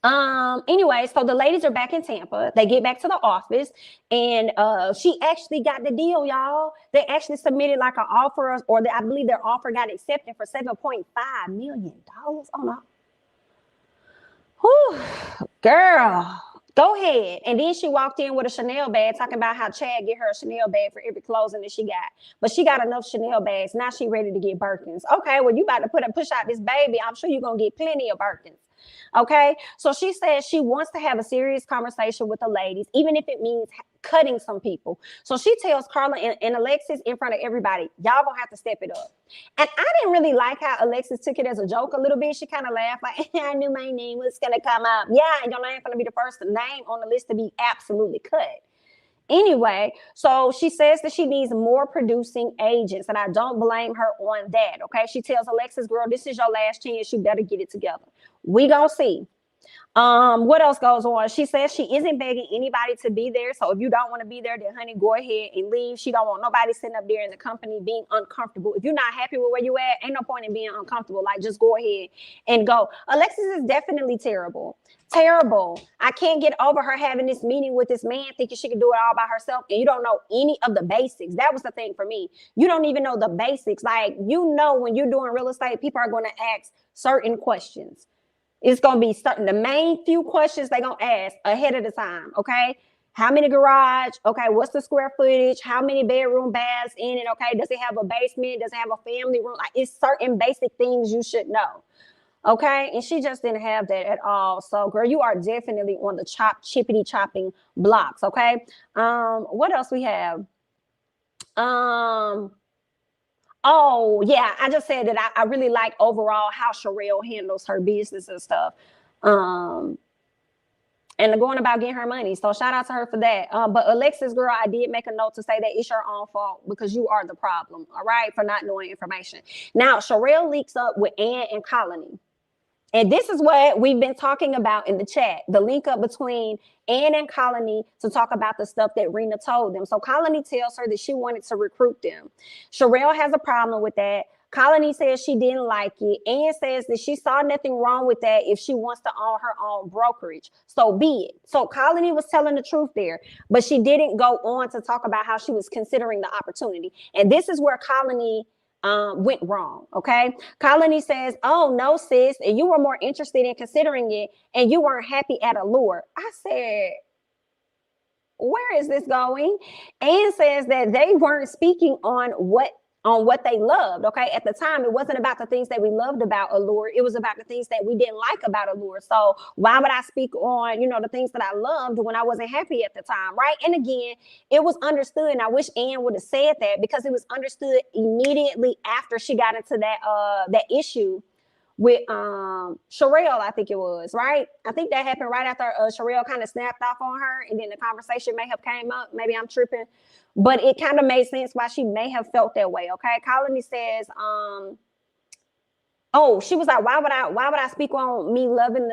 Anyway, so the ladies are back in Tampa. They get back to the office, and she actually got the deal, y'all. They actually submitted like an offer, I believe their offer got accepted for $7.5 million. Oh no. Whew, girl, go ahead. And then she walked in with a Chanel bag, talking about how Chad get her a Chanel bag for every clothing that she got. But she got enough Chanel bags. Now she ready to get Birkins. Okay, well, you about to push out this baby. I'm sure you're going to get plenty of Birkins. Okay, so she says she wants to have a serious conversation with the ladies, even if it means cutting some people. So she tells Carla and Alexis in front of everybody, y'all gonna have to step it up. And I didn't really like how Alexis took it as a joke a little bit. She kind of laughed like, I knew my name was gonna come up. Yeah, and your name gonna be the first name on the list to be absolutely cut. Anyway, so she says that she needs more producing agents, and I don't blame her on that, okay? She tells Alexis, girl, this is your last chance. You better get it together. We gonna see. What else goes on? She says she isn't begging anybody to be there. So if you don't want to be there, then honey, go ahead and leave. She don't want nobody sitting up there in the company being uncomfortable. If you're not happy with where you at, ain't no point in being uncomfortable. Like, just go ahead and go. Alexis is definitely terrible. Terrible. I can't get over her having this meeting with this man thinking she can do it all by herself, and you don't know any of the basics. That was the thing for me. You don't even know the basics. Like, when you're doing real estate, people are going to ask certain questions. It's going to be certain, the main few questions they're going to ask ahead of the time, okay? How many garage? Okay, what's the square footage? How many bedroom baths in it? Okay, does it have a basement? Does it have a family room? Like, it's certain basic things you should know, okay? And she just didn't have that at all. So, girl, you are definitely on the chippity chopping blocks, okay? What else we have? Oh, yeah, I just said that I really like overall how Sherelle handles her business and stuff. And going about getting her money. So shout out to her for that. But Alexis, girl, I did make a note to say that it's your own fault because you are the problem, all right, for not knowing information. Now, Sherelle leaks up with Ann and Colony. And this is what we've been talking about in the chat, the link up between Ann and Colony to talk about the stuff that Rena told them. So Colony tells her that she wanted to recruit them. Sherelle has a problem with that. Colony says she didn't like it. Ann says that she saw nothing wrong with that if she wants to own her own brokerage. So be it. So Colony was telling the truth there, but she didn't go on to talk about how she was considering the opportunity. And this is where Colony went wrong, okay? Colony says, oh, no, sis, and you were more interested in considering it, and you weren't happy at Allure. I said, where is this going? Ann says that they weren't speaking on what they loved, okay? At the time, it wasn't about the things that we loved about Allure. It was about the things that we didn't like about Allure. So why would I speak on, the things that I loved when I wasn't happy at the time, right? And again, it was understood, and I wish Ann would have said that, because it was understood immediately after she got into that issue with Sherelle, I think it was, right? I think that happened right after Sherelle kind of snapped off on her, and then the conversation may have came up. Maybe I'm tripping, but it kind of made sense why she may have felt that way, okay? Colony says, she was like, why would I speak on me loving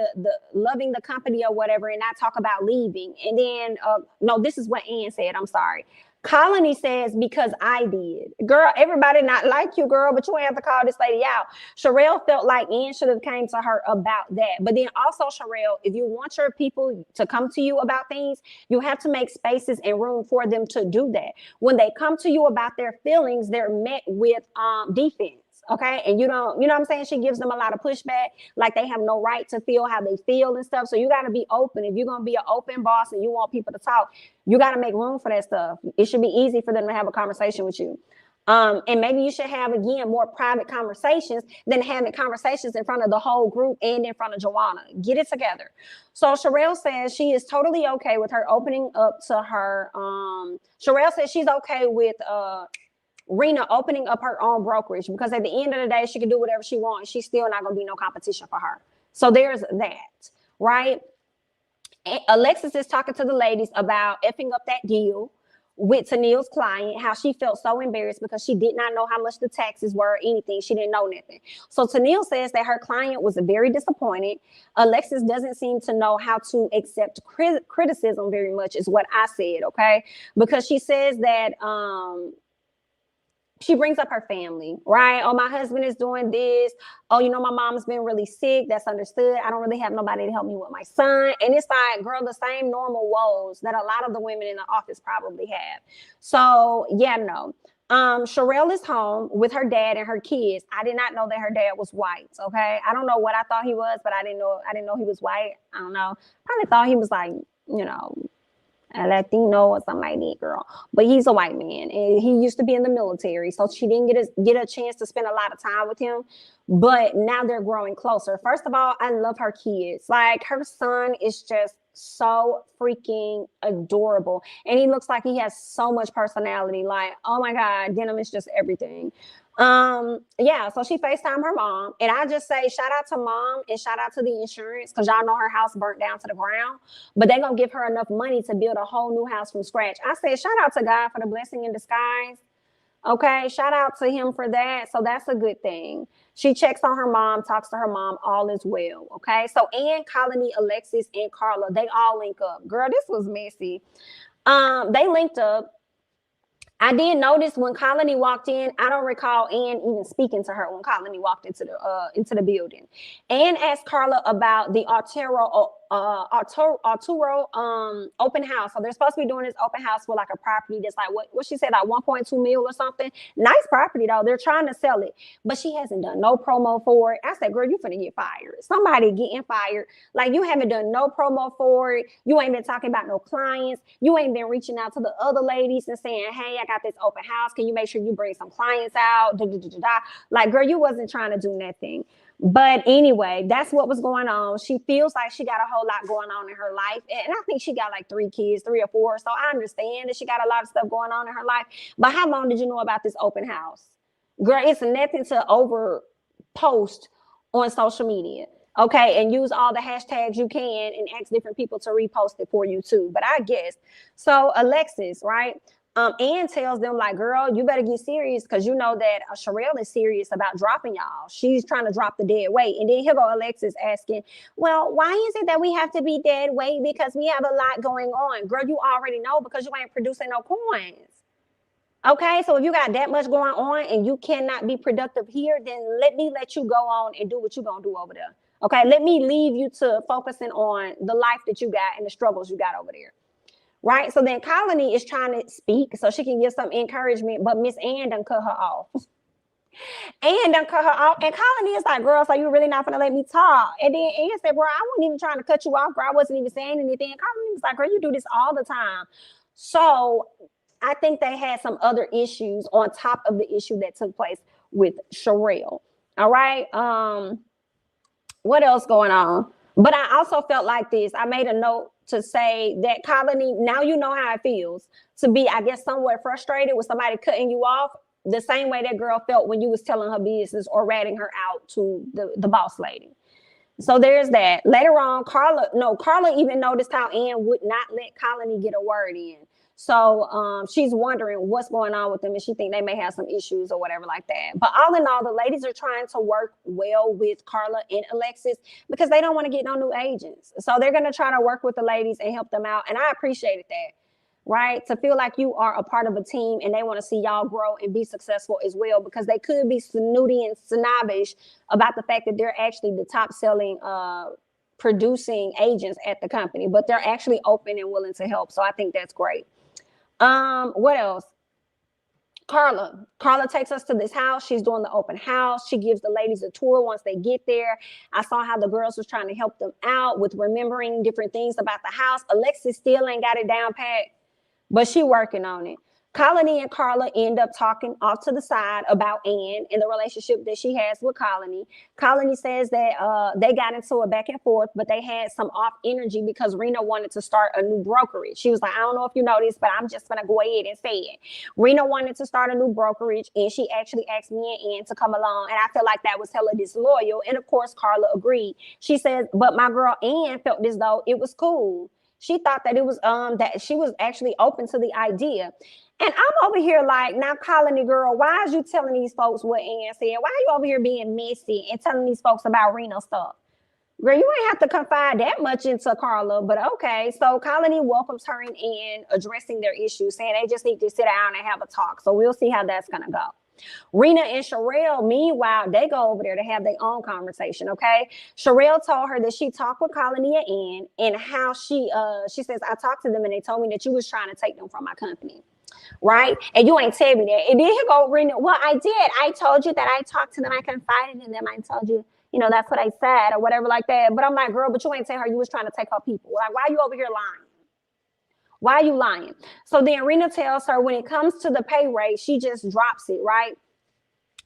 the company or whatever and not talk about leaving? And then, no, this is what Ann said. I'm sorry. Colony says, because I did. Girl, everybody not like you, girl, but you ain't have to call this lady out. Sherelle felt like Ann should have came to her about that. But then also, Sherelle, if you want your people to come to you about things, you have to make spaces and room for them to do that. When they come to you about their feelings, they're met with defense. Okay. And you know what I'm saying? She gives them a lot of pushback, like they have no right to feel how they feel and stuff. So you got to be open. If you're going to be an open boss and you want people to talk, you got to make room for that stuff. It should be easy for them to have a conversation with you. And maybe you should have, again, more private conversations than having conversations in front of the whole group and in front of Joanna. Get it together. So Sherelle says she is totally okay with her opening up to her. Sherelle says she's okay with Rena opening up her own brokerage, because at the end of the day, she can do whatever she wants. She's still not going to be no competition for her. So there's that, right? And Alexis is talking to the ladies about effing up that deal with Tennille's client, how she felt so embarrassed because she did not know how much the taxes were or anything. She didn't know nothing. So Tennille says that her client was very disappointed. Alexis doesn't seem to know how to accept criticism very much, is what I said, okay? Because she says that she brings up her family, right? Oh, my husband is doing this. Oh, you know, my mom's been really sick. That's understood. I don't really have nobody to help me with my son. And it's like, girl, the same normal woes that a lot of the women in the office probably have. So yeah, no. Sherelle is home with her dad and her kids. I did not know that her dad was white. Okay. I don't know what I thought he was, but I didn't know he was white. I don't know. Probably thought he was like, you know, a Latino or something like that, girl. But he's a white man, and he used to be in the military, so she didn't get a chance to spend a lot of time with him. But now they're growing closer. First of all, I love her kids. Like, her son is just so freaking adorable, and he looks like he has so much personality. Like, oh my God, Denim is just everything. Yeah, so she FaceTimed her mom, and I just say shout out to mom and shout out to the insurance, because y'all know her house burnt down to the ground, but they're gonna give her enough money to build a whole new house from scratch. I said shout out to God for the blessing in disguise. Okay, shout out to him for that. So that's a good thing. She checks on her mom, talks to her mom, all is well. Okay, so Ann, Colony, Alexis, and Carla, they all link up. Girl, this was messy. They linked up. I did notice when Colony walked in, I don't recall Ann even speaking to her when Colony walked into the building. Ann asked Carla about the Arturo open house. So they're supposed to be doing this open house for like a property that's like what she said, like 1.2 mil or something. Nice property though. They're trying to sell it, but she hasn't done no promo for it. I said, girl, you finna get fired. Somebody getting fired. Like, you haven't done no promo for it. You ain't been talking about no clients. You ain't been reaching out to the other ladies and saying, hey, I got this open house. Can you make sure you bring some clients out? Like, girl, you wasn't trying to do nothing. But anyway, that's what was going on. She feels like she got a whole lot going on in her life. And I think she got like 3 kids, 3 or 4. So I understand that she got a lot of stuff going on in her life. But how long did you know about this open house? Girl, it's nothing to over post on social media. Okay, and use all the hashtags you can and ask different people to repost it for you too. But I guess, so Alexis, right? Ann tells them, like, girl, you better get serious, because you know that Sherelle is serious about dropping y'all. She's trying to drop the dead weight. And then here go Alexis asking, well, why is it that we have to be dead weight? Because we have a lot going on. Girl, you already know, because you ain't producing no coins. Okay, so if you got that much going on and you cannot be productive here, then let you go on and do what you're going to do over there. Okay, let me leave you to focusing on the life that you got and the struggles you got over there. Right. So then Colony is trying to speak so she can give some encouragement, but Miss Ann done cut her off. And Colony is like, girl, so you really not gonna let me talk? And then Ann said, bro, I wasn't even trying to cut you off, bro. I wasn't even saying anything. And Colony was like, girl, you do this all the time. So I think they had some other issues on top of the issue that took place with Sherelle. All right. What else going on? But I also felt like this. I made a note to say that Colony, now you know how it feels to be, I guess, somewhat frustrated with somebody cutting you off, the same way that girl felt when you was telling her business or ratting her out to the boss lady. So there's that. Later on, Carla even noticed how Ann would not let Colony get a word in. So she's wondering what's going on with them, and she think they may have some issues or whatever like that. But all in all, the ladies are trying to work well with Carla and Alexis because they don't want to get no new agents. So they're going to try to work with the ladies and help them out. And I appreciated that, right? To feel like you are a part of a team and they want to see y'all grow and be successful as well, because they could be snooty and snobbish about the fact that they're actually the top selling producing agents at the company, but they're actually open and willing to help. So I think that's great. What else? Carla takes us to this house. She's doing the open house. She gives the ladies a tour once they get there. I saw how the girls was trying to help them out with remembering different things about the house. Alexis still ain't got it down pat, but she working on it. Colony and Carla end up talking off to the side about Ann and the relationship that she has with Colony. Colony says that they got into a back and forth, but they had some off energy because Rena wanted to start a new brokerage. She was like, I don't know if you know this, but I'm just going to go ahead and say it. Rena wanted to start a new brokerage, and she actually asked me and Ann to come along, and I feel like that was hella disloyal. And of course, Carla agreed. She says, but my girl Ann felt as though it was cool. She thought that it was that she was actually open to the idea. And I'm over here like, now, Colony girl, why is you telling these folks what Ann said? Why are you over here being messy and telling these folks about Reno stuff? Girl, you ain't have to confide that much into Carla, but okay. So Colony welcomes her and Ann, addressing their issues, saying they just need to sit down and have a talk. So we'll see how that's going to go. Rena and Sherelle, meanwhile, they go over there to have their own conversation, okay? Sherelle told her that she talked with Colony and Ann, and how she says, I talked to them and they told me that you was trying to take them from my company. Right? And you ain't tell me that. And then he go, Rena, well, I did. I told you that I talked to them. I confided in them. I told you, you know, that's what I said or whatever like that. But I'm like, girl, but you ain't tell her you was trying to take her people. Like, why are you over here lying? Why are you lying? So then Rena tells her when it comes to the pay rate, she just drops it, right?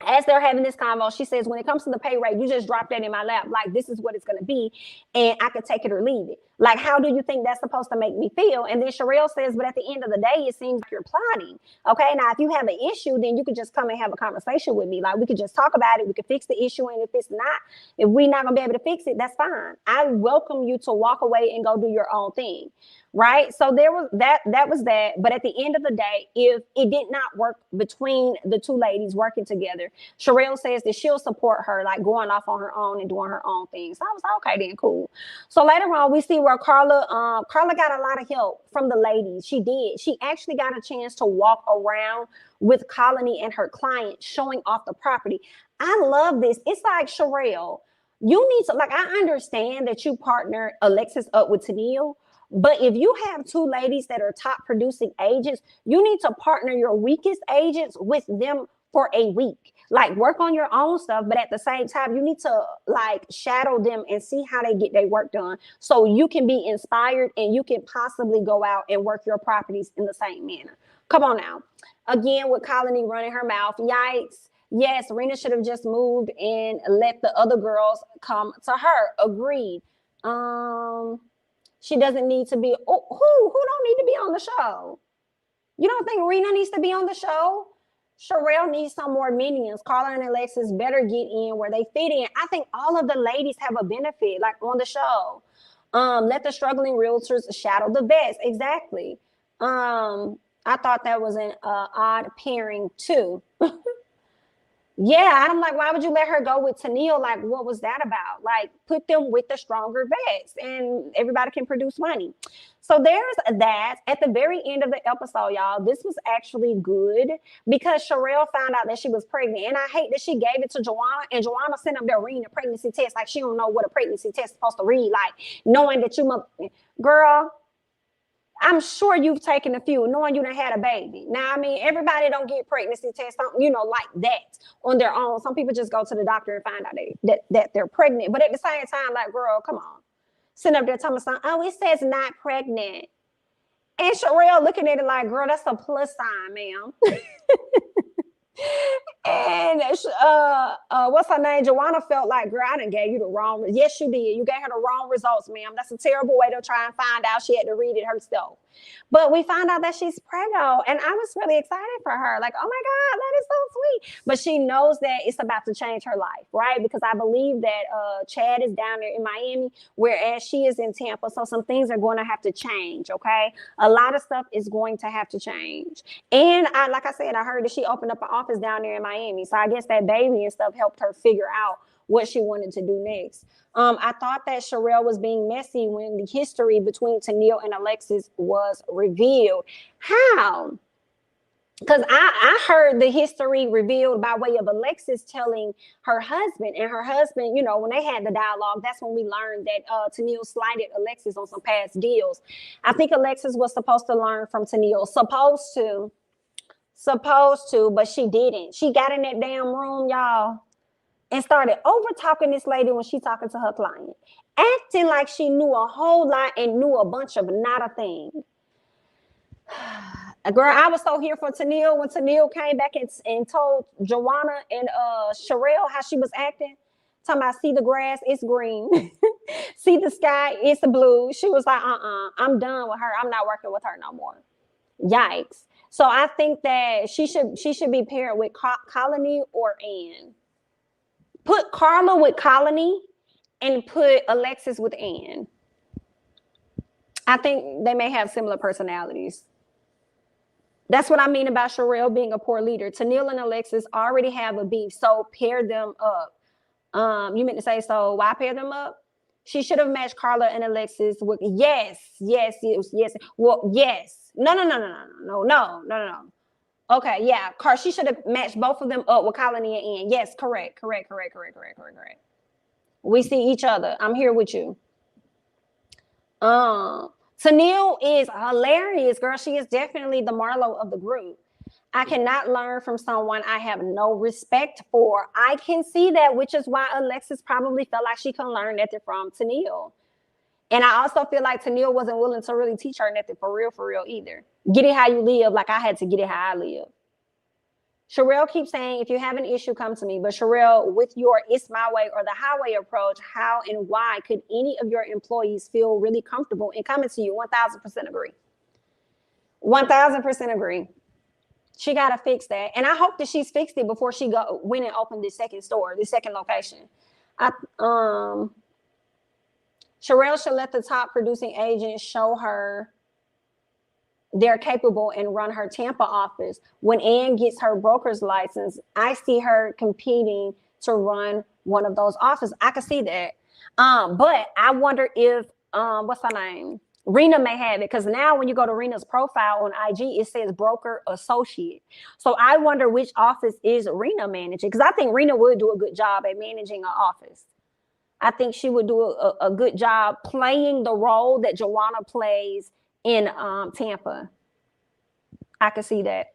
As they're having this convo, she says, when it comes to the pay rate, you just drop that in my lap. Like, this is what it's going to be. And I could take it or leave it. Like, how do you think that's supposed to make me feel? And then Sherelle says, but at the end of the day, it seems like you're plotting. Okay, now, if you have an issue, then you could just come and have a conversation with me. Like, we could just talk about it. We could fix the issue. And if it's not, if we're not going to be able to fix it, that's fine. I welcome you to walk away and go do your own thing. Right. So there was that was that. But at the end of the day, if it did not work between the two ladies working together, Sherelle says that she'll support her, like going off on her own and doing her own thing. So I was like, okay, then cool. So later on, we see where Carla got a lot of help from the ladies. She did. She actually got a chance to walk around with Colony and her client, showing off the property. I love this. It's like, Sherelle, you need to, like, I understand that you partner Alexis up with Tennille. But if you have two ladies that are top producing agents, you need to partner your weakest agents with them for a week. Like, work on your own stuff, but at the same time, you need to like shadow them and see how they get their work done, so you can be inspired and you can possibly go out and work your properties in the same manner. Come on now. Again, with Colony running her mouth, yikes. Yes, Rena should have just moved and let the other girls come to her. Agreed. She doesn't need to be, who don't need to be on the show? You don't think Rena needs to be on the show? Sherelle needs some more minions. Carla and Alexis better get in where they fit in. I think all of the ladies have a benefit, like on the show. Let the struggling realtors shadow the vets. Exactly. I thought that was an odd pairing too. Yeah, I'm like, why would you let her go with Tennille? Like, what was that about? Like, put them with the stronger vets and everybody can produce money. So there's that. At the very end of the episode, y'all, this was actually good because Sherelle found out that she was pregnant. And I hate that she gave it to Joanna, and Joanna sent up there reading a pregnancy test. Like, she don't know what a pregnancy test is supposed to read. Like, knowing that you must, girl, I'm sure you've taken a few, knowing you done had a baby. Now, I mean, everybody don't get pregnancy tests, you know, like that on their own. Some people just go to the doctor and find out that they're pregnant. But at the same time, like, girl, come on. Sitting up there telling my son, oh, it says not pregnant. And Sherelle looking at it like, girl, that's a plus sign, ma'am. And what's her name? Joanna felt like, girl, I done gave you the wrong. Yes, you did. You gave her the wrong results, ma'am. That's a terrible way to try and find out. She had to read it herself. But we found out that she's pregnant, and I was really excited for her. Like, oh my God, that is so sweet. But she knows that it's about to change her life, right? Because I believe that Chad is down there in Miami, whereas she is in Tampa. So some things are going to have to change, okay? A lot of stuff is going to have to change. And like I said, I heard that she opened up an office down there in Miami. So I guess that baby and stuff helped her figure out what she wanted to do next. I thought that Sherelle was being messy when the history between Tennille and Alexis was revealed. How? Because I heard the history revealed by way of Alexis telling her husband, and her husband, you know, when they had the dialogue, that's when we learned that Tennille slighted Alexis on some past deals. I think Alexis was supposed to learn from Tennille, supposed to, but she didn't. She got in that damn room, y'all, and started over talking this lady when she talking to her client, acting like she knew a whole lot and knew a bunch of not a thing. Girl, I was so here for Tennille when Tennille came back and told Joanna and Sherelle how she was acting. Talking about, see the grass, it's green. See the sky, it's blue. She was like, I'm done with her. I'm not working with her no more. Yikes. So I think that she should be paired with Colony or Ann. Put Carla with Colony and put Alexis with Ann. I think they may have similar personalities. That's what I mean about Sherelle being a poor leader. Tennille and Alexis already have a beef, so pair them up. You meant to say, so why pair them up? She should have matched Carla and Alexis with yes. Well, yes. No. Okay, yeah. She should have matched both of them up with Colony and Ann. Yes, correct. We see each other. I'm here with you. Tennille is hilarious, girl. She is definitely the Marlo of the group. I cannot learn from someone I have no respect for. I can see that, which is why Alexis probably felt like she can learn nothing from Tennille. And I also feel like Tennille wasn't willing to really teach her nothing for real either. Get it how you live, like I had to get it how I live. Sherelle keeps saying, if you have an issue, come to me. But Sherelle, with your it's my way or the highway approach, how and why could any of your employees feel really comfortable in coming to you? 1,000% agree. 1,000% agree. She got to fix that. And I hope that she's fixed it before she went and opened this second store, this second location. Sherelle should let the top producing agent show her they're capable and run her Tampa office. When Ann gets her broker's license, I see her competing to run one of those offices. I can see that. But I wonder if, what's her name? Rena may have it, because now when you go to Rena's profile on IG, it says broker associate. So I wonder which office is Rena managing, because I think Rena would do a good job at managing an office. I think she would do a good job playing the role that Joanna plays in Tampa. I could see that.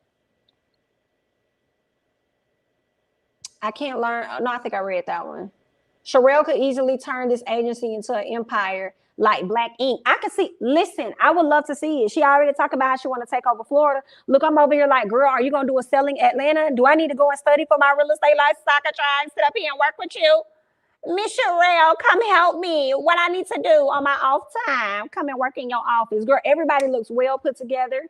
I can't learn. No, I think I read that one. Sherelle could easily turn this agency into an empire like Black Ink. I could see, listen, I would love to see it. She already talked about how she want to take over Florida. Look, I'm over here like, girl, are you going to do a selling Atlanta? Do I need to go and study for my real estate license so I can try and sit up here and work with you? Miss Sherelle, come help me. What I need to do on my off time, come and work in your office. Girl, everybody looks well put together.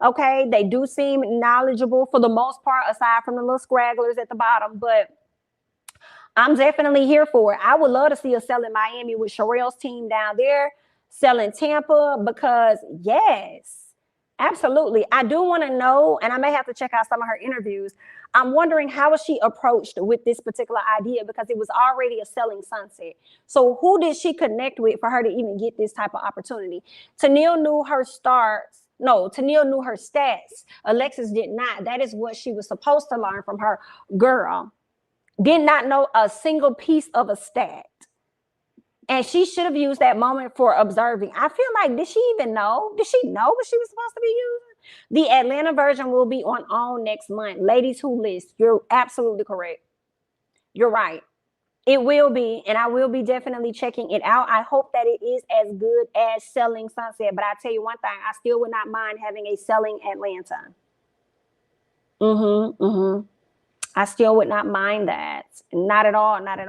Okay, they do seem knowledgeable for the most part, aside from the little scragglers at the bottom. But I'm definitely here for it. I would love to see us selling Miami with Sherelle's team down there, selling Tampa, because yes, absolutely. I do want to know, and I may have to check out some of her interviews. I'm wondering how was she approached with this particular idea, because it was already a selling sunset. So who did she connect with for her to even get this type of opportunity? Tennille knew her Tennille knew her stats. Alexis did not. That is what she was supposed to learn from her. Girl did not know a single piece of a stat. And she should have used that moment for observing. I feel like, did she even know? Did she know what she was supposed to be using? The Atlanta version will be on next month. Ladies who list, you're absolutely correct. You're right. It will be, and I will be definitely checking it out. I hope that it is as good as Selling Sunset. But I tell you one thing, I still would not mind having a Selling Atlanta. I still would not mind that. Not at all. Not at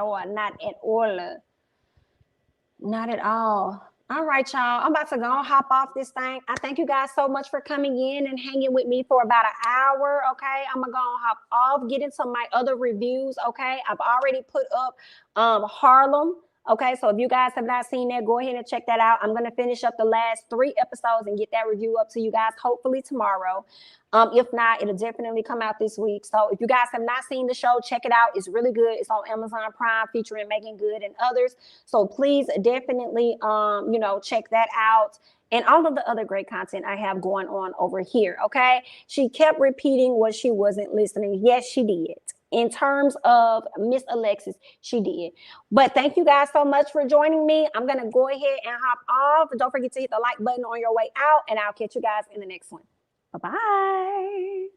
all. All right, y'all. I'm about to go hop off this thing. I thank you guys so much for coming in and hanging with me for about an hour. Okay, I'm gonna go hop off, get into my other reviews. Okay, I've already put up Harlem. Okay, so if you guys have not seen that, go ahead and check that out. I'm gonna finish up the last 3 episodes and get that review up to you guys hopefully tomorrow. If not, it'll definitely come out this week. So if you guys have not seen the show, check it out. It's really good. It's on Amazon Prime, featuring Megan Good and others. So please definitely, check that out. And all of the other great content I have going on over here, okay? She kept repeating what she wasn't listening. Yes, she did. In terms of Miss Alexis, she did. But thank you guys so much for joining me. I'm going to go ahead and hop off. Don't forget to hit the like button on your way out, and I'll catch you guys in the next one. Bye-bye.